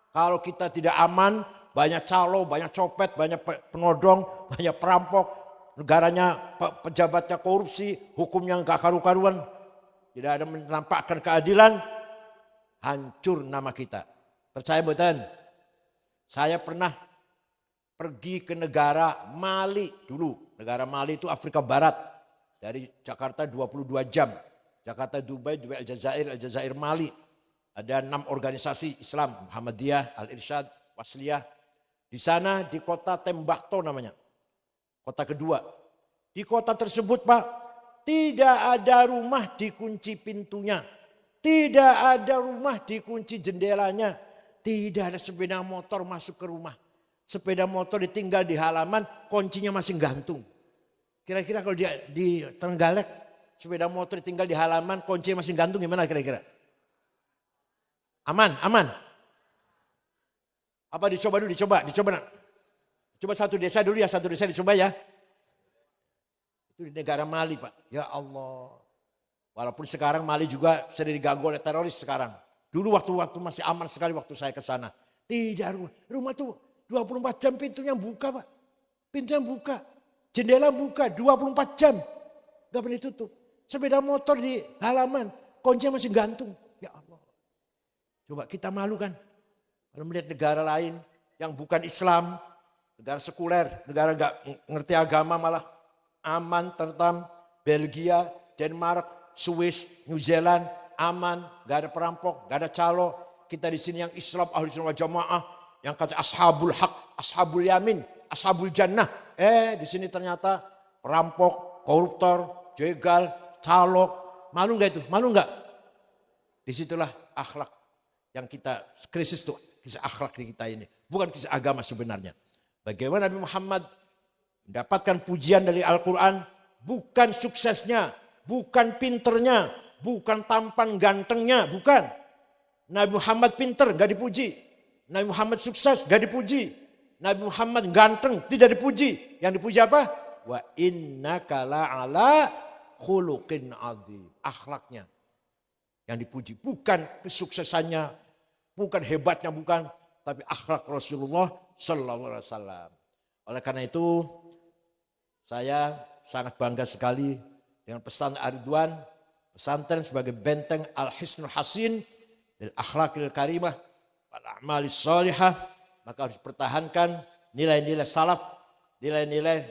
kalau kita tidak aman, banyak calo, banyak copet, banyak penodong, banyak perampok, negaranya pejabatnya korupsi, hukumnya enggak karu-karuan, tidak ada menampakkan keadilan, hancur nama kita. Percaya betul? Saya pernah pergi ke negara Mali dulu. Negara Mali itu Afrika Barat. Dari Jakarta 22 jam. Jakarta, Dubai, Aljazair, Mali. Ada 6 organisasi Islam. Muhammadiyah, Al-Irsyad, Wasliyah. Di sana di kota Tembakto namanya. Kota kedua. Di kota tersebut Pak, tidak ada rumah dikunci pintunya. Tidak ada rumah dikunci jendelanya. Tidak ada sepeda motor masuk ke rumah. Sepeda motor ditinggal di halaman, kuncinya masih gantung. Kira-kira kalau di Trenggalek, sepeda motor ditinggal di halaman, kuncinya masih gantung gimana kira-kira? Aman, aman. Apa dicoba dulu, dicoba. Coba satu desa dulu ya, satu desa dicoba ya. Itu di negara Mali Pak, ya Allah. Walaupun sekarang Mali juga sering diganggu oleh teroris sekarang. Dulu waktu masih aman sekali waktu saya ke sana. Tidak rumah tuh 24 jam pintunya buka Pak. Pintunya buka. Jendela buka 24 jam. Gak pernah ditutup. Sepeda motor di halaman. Kuncinya masih gantung. Ya Allah. Coba kita malu kan. Kalau melihat negara lain yang bukan Islam. Negara sekuler. Negara gak ngerti agama malah aman, tentram. Belgia, Denmark, Swiss, New Zealand. Aman, gak ada perampok, gak ada calo. Kita di sini yang Islam, ahli sunnah wal jamaah, yang kata ashabul haq, ashabul yamin, ashabul jannah. Di sini ternyata perampok, koruptor, jegal, calo. Malu gak itu? Malu gak? Disitulah akhlak. Yang kita krisis itu kisah akhlak di kita ini. Bukan kisah agama sebenarnya. Bagaimana Nabi Muhammad mendapatkan pujian dari Al-Quran. Bukan suksesnya, bukan pinternya, bukan tampan gantengnya, bukan. Nabi Muhammad pinter, gak dipuji. Nabi Muhammad sukses, gak dipuji. Nabi Muhammad ganteng, tidak dipuji. Yang dipuji apa? Wa innaka la'ala khuluqin adzim. Akhlaknya yang dipuji. Bukan kesuksesannya, bukan hebatnya, bukan. Tapi akhlak Rasulullah Sallallahu Alaihi Wasallam. Oleh karena itu, saya sangat bangga sekali dengan pesan Ar-Ridwan, pesantren sebagai benteng Al-Hisnul Hasin, lil akhlaqil karimah, wal a'malis shalihah. Maka harus dipertahankan nilai-nilai salaf, nilai-nilai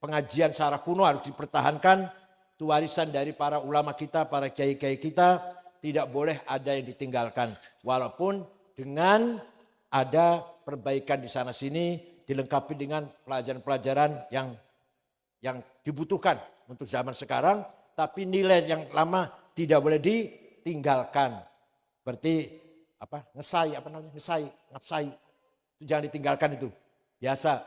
pengajian secara kuno harus dipertahankan. Itu warisan dari para ulama kita, para kiai-kiai kita. Tidak boleh ada yang ditinggalkan. Walaupun dengan ada perbaikan di sana sini, dilengkapi dengan pelajaran-pelajaran yang dibutuhkan untuk zaman sekarang. Tapi nilai yang lama tidak boleh ditinggalkan. Seperti ngapsai. Itu jangan ditinggalkan itu. Biasa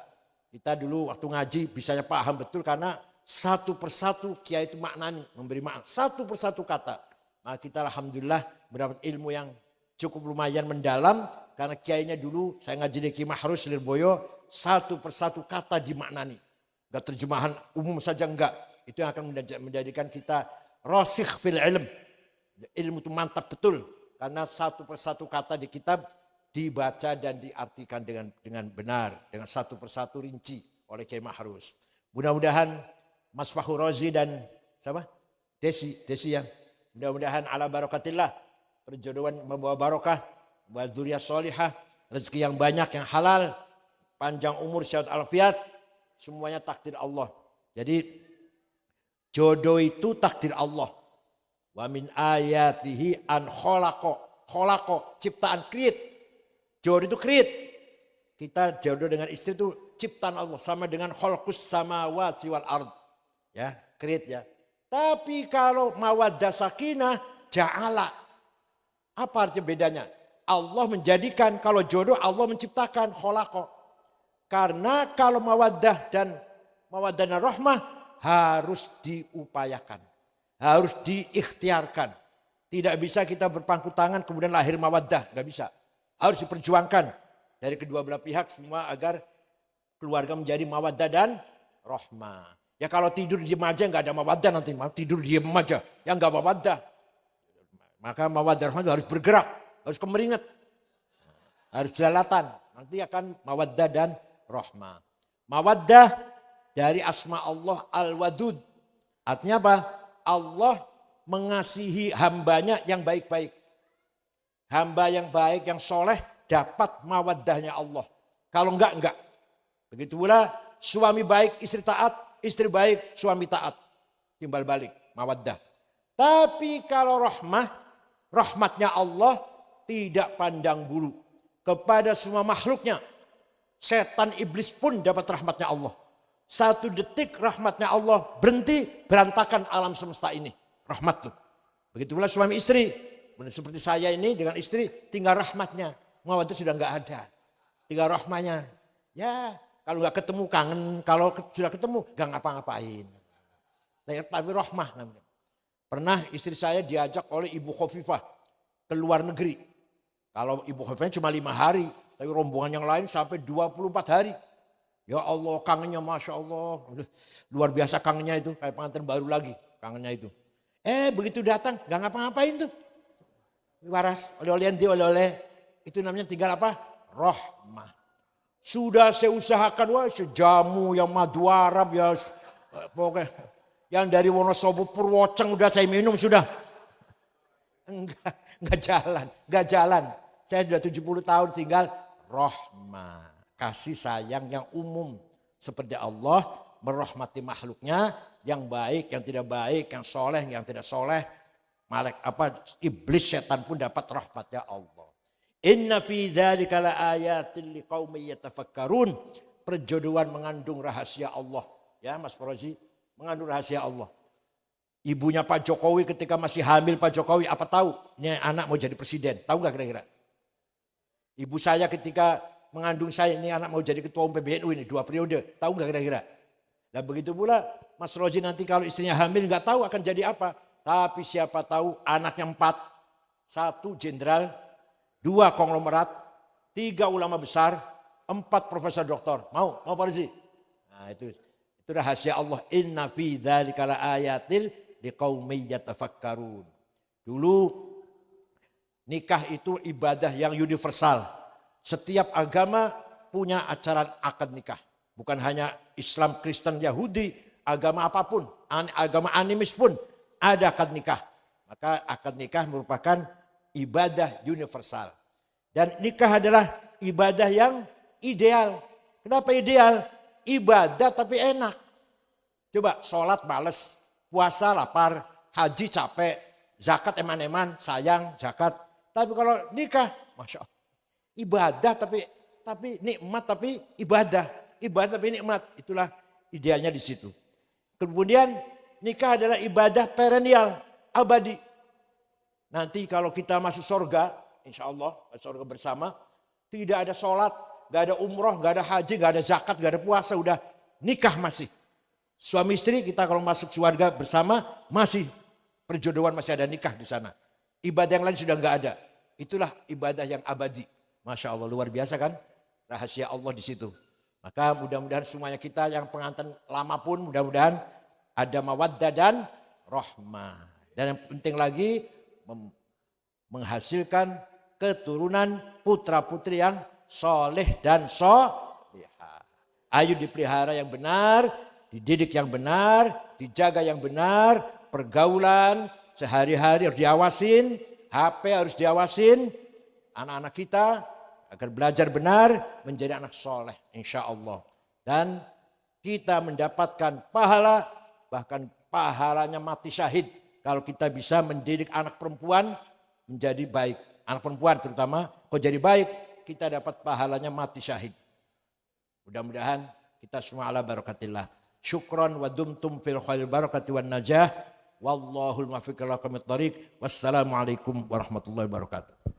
kita dulu waktu ngaji bisanya paham betul karena satu persatu kiai itu maknani, memberi makna satu persatu kata. Maka kita alhamdulillah mendapat ilmu yang cukup lumayan mendalam karena kiainya dulu saya ngaji di Ki Mahrus Lirboyo satu persatu kata dimaknani. Enggak terjemahan umum saja enggak. Itu yang akan menjadikan kita rasikh fil ilm. Ilmu itu mantap betul karena satu persatu kata di kitab dibaca dan diartikan dengan benar, dengan satu persatu rinci oleh Kiai Mahrus. Mudah-mudahan Mas Fahru Razi dan siapa? Desi ya. Mudah-mudahan ala barakatillah perjodohan membawa barokah, membawa dzurriyyah shalihah, rezeki yang banyak, yang halal, panjang umur, sehat alfiat, semuanya takdir Allah. Jadi jodoh itu takdir Allah. Wa min ayatihi an khalaqo, ciptaan create. Jodoh itu create. Kita jodoh dengan istri itu ciptaan Allah sama dengan khalqus samawati wal ard. Ya, create ya. Tapi kalau mawaddah sakinah ja'ala. Apa arti bedanya? Allah menjadikan, kalau jodoh Allah menciptakan khalaqo. Karena kalau mawaddah dan rahmah harus diupayakan. Harus diikhtiarkan. Tidak bisa kita berpangku tangan kemudian lahir mawaddah. Tidak bisa. Harus diperjuangkan dari kedua belah pihak semua agar keluarga menjadi mawaddah dan rahmah. Ya kalau tidur diem aja nggak ada mawaddah nanti. Tidur diem aja. Ya nggak mawaddah. Maka mawaddah rahmah harus bergerak. Harus kemeringat. Harus jelalatan. Nanti akan mawaddah dan rahmah. Mawaddah dari asma Allah Al-Wadud. Artinya apa? Allah mengasihi hambanya yang baik-baik. Hamba yang baik, yang soleh dapat mawaddahnya Allah. Kalau enggak. Begitu pula suami baik, istri taat. Istri baik, suami taat. Timbal balik, mawaddah. Tapi kalau rahmatnya Allah tidak pandang bulu. Kepada semua makhluknya. Setan iblis pun dapat rahmatnya Allah. Satu detik rahmatnya Allah berhenti, berantakan alam semesta ini. Rahmat tuh. Begitu pula suami istri. Seperti saya ini dengan istri, tinggal rahmatnya. Mawaddah sudah enggak ada. Tinggal rahmatnya. Ya. Kalau nggak ketemu kangen, kalau sudah ketemu nggak ngapa-ngapain. Tapi rahmah namanya. Pernah istri saya diajak oleh Ibu Khofifah ke luar negeri. Kalau Ibu Khofifah cuma 5 hari, tapi rombongan yang lain sampai 24 hari. Ya Allah kangennya Masya Allah. Luar biasa kangennya itu, kayak pengantin baru lagi kangennya itu. Begitu datang nggak ngapa-ngapain tuh. Waras, oleh-oleh. Itu namanya tinggal apa? Rahmah. Sudah saya usahakan, sejamu yang madu Arab ya, pokoknya yang dari Wonosobo Purwoceng udah saya minum sudah. Enggak jalan. Saya sudah 70 tahun tinggal rahmah, kasih sayang yang umum seperti Allah merahmati makhluknya yang baik, yang tidak baik, yang soleh, yang tidak soleh, iblis setan pun dapat rahmatnya Allah. Inna fi dzalika laayatin liqaumin yatafakkarun. Perjodohan mengandung rahasia Allah. Ya Mas Fauzi, mengandung rahasia Allah. Ibunya Pak Jokowi ketika masih hamil Pak Jokowi apa tahu? Ini anak mau jadi presiden. Tahu nggak kira-kira? Ibu saya ketika mengandung saya, ini anak mau jadi ketua umum PBNU ini 2 periode. Tahu nggak kira-kira? Dan begitu pula Mas Rozi nanti kalau istrinya hamil nggak tahu akan jadi apa. Tapi siapa tahu anaknya 4. 1 jenderal, 2 konglomerat, 3 ulama besar, 4 profesor doktor. Mau Pak Rozi? Nah itu rahasia Allah. Inna fi dzalika laayatil liqaumin yatafakkarun. Dulu nikah itu ibadah yang universal. Setiap agama punya acara akad nikah. Bukan hanya Islam, Kristen, Yahudi, agama apapun, agama animis pun ada akad nikah. Maka akad nikah merupakan ibadah universal. Dan nikah adalah ibadah yang ideal. Kenapa ideal? Ibadah tapi enak. Coba sholat males, puasa lapar, haji capek, zakat eman-eman, sayang, zakat. Tapi kalau nikah, Masya Allah, ibadah tapi nikmat tapi ibadah. Ibadah tapi nikmat, itulah idealnya di situ. Kemudian nikah adalah ibadah perennial, abadi. Nanti kalau kita masuk surga, insya Allah surga bersama, tidak ada sholat, gak ada umroh, gak ada haji, gak ada zakat, gak ada puasa, udah nikah masih. Suami istri kita kalau masuk surga bersama masih perjodohan, masih ada nikah di sana. Ibadah yang lain sudah gak ada. Itulah ibadah yang abadi. Masya Allah, luar biasa kan? Rahasia Allah di situ. Maka mudah-mudahan semuanya kita yang pengantin lama pun mudah-mudahan ada mawaddah dan rahmah. Dan yang penting lagi menghasilkan keturunan putra-putri yang soleh dan solehah. Ayo dipelihara yang benar, dididik yang benar, dijaga yang benar, pergaulan sehari-hari harus diawasin, HP harus diawasin, anak-anak kita agar belajar benar menjadi anak soleh insya Allah. Dan kita mendapatkan pahala, bahkan pahalanya mati syahid. Kalau kita bisa mendidik anak perempuan menjadi baik. Anak perempuan terutama, kalau jadi baik kita dapat pahalanya mati syahid. Mudah-mudahan kita semua ala barakatillah. Syukran wa dumtum fil khair barakati wan najah. Wallahul muwaffiq ila aqwamit thoriq. Wassalamualaikum warahmatullahi wabarakatuh.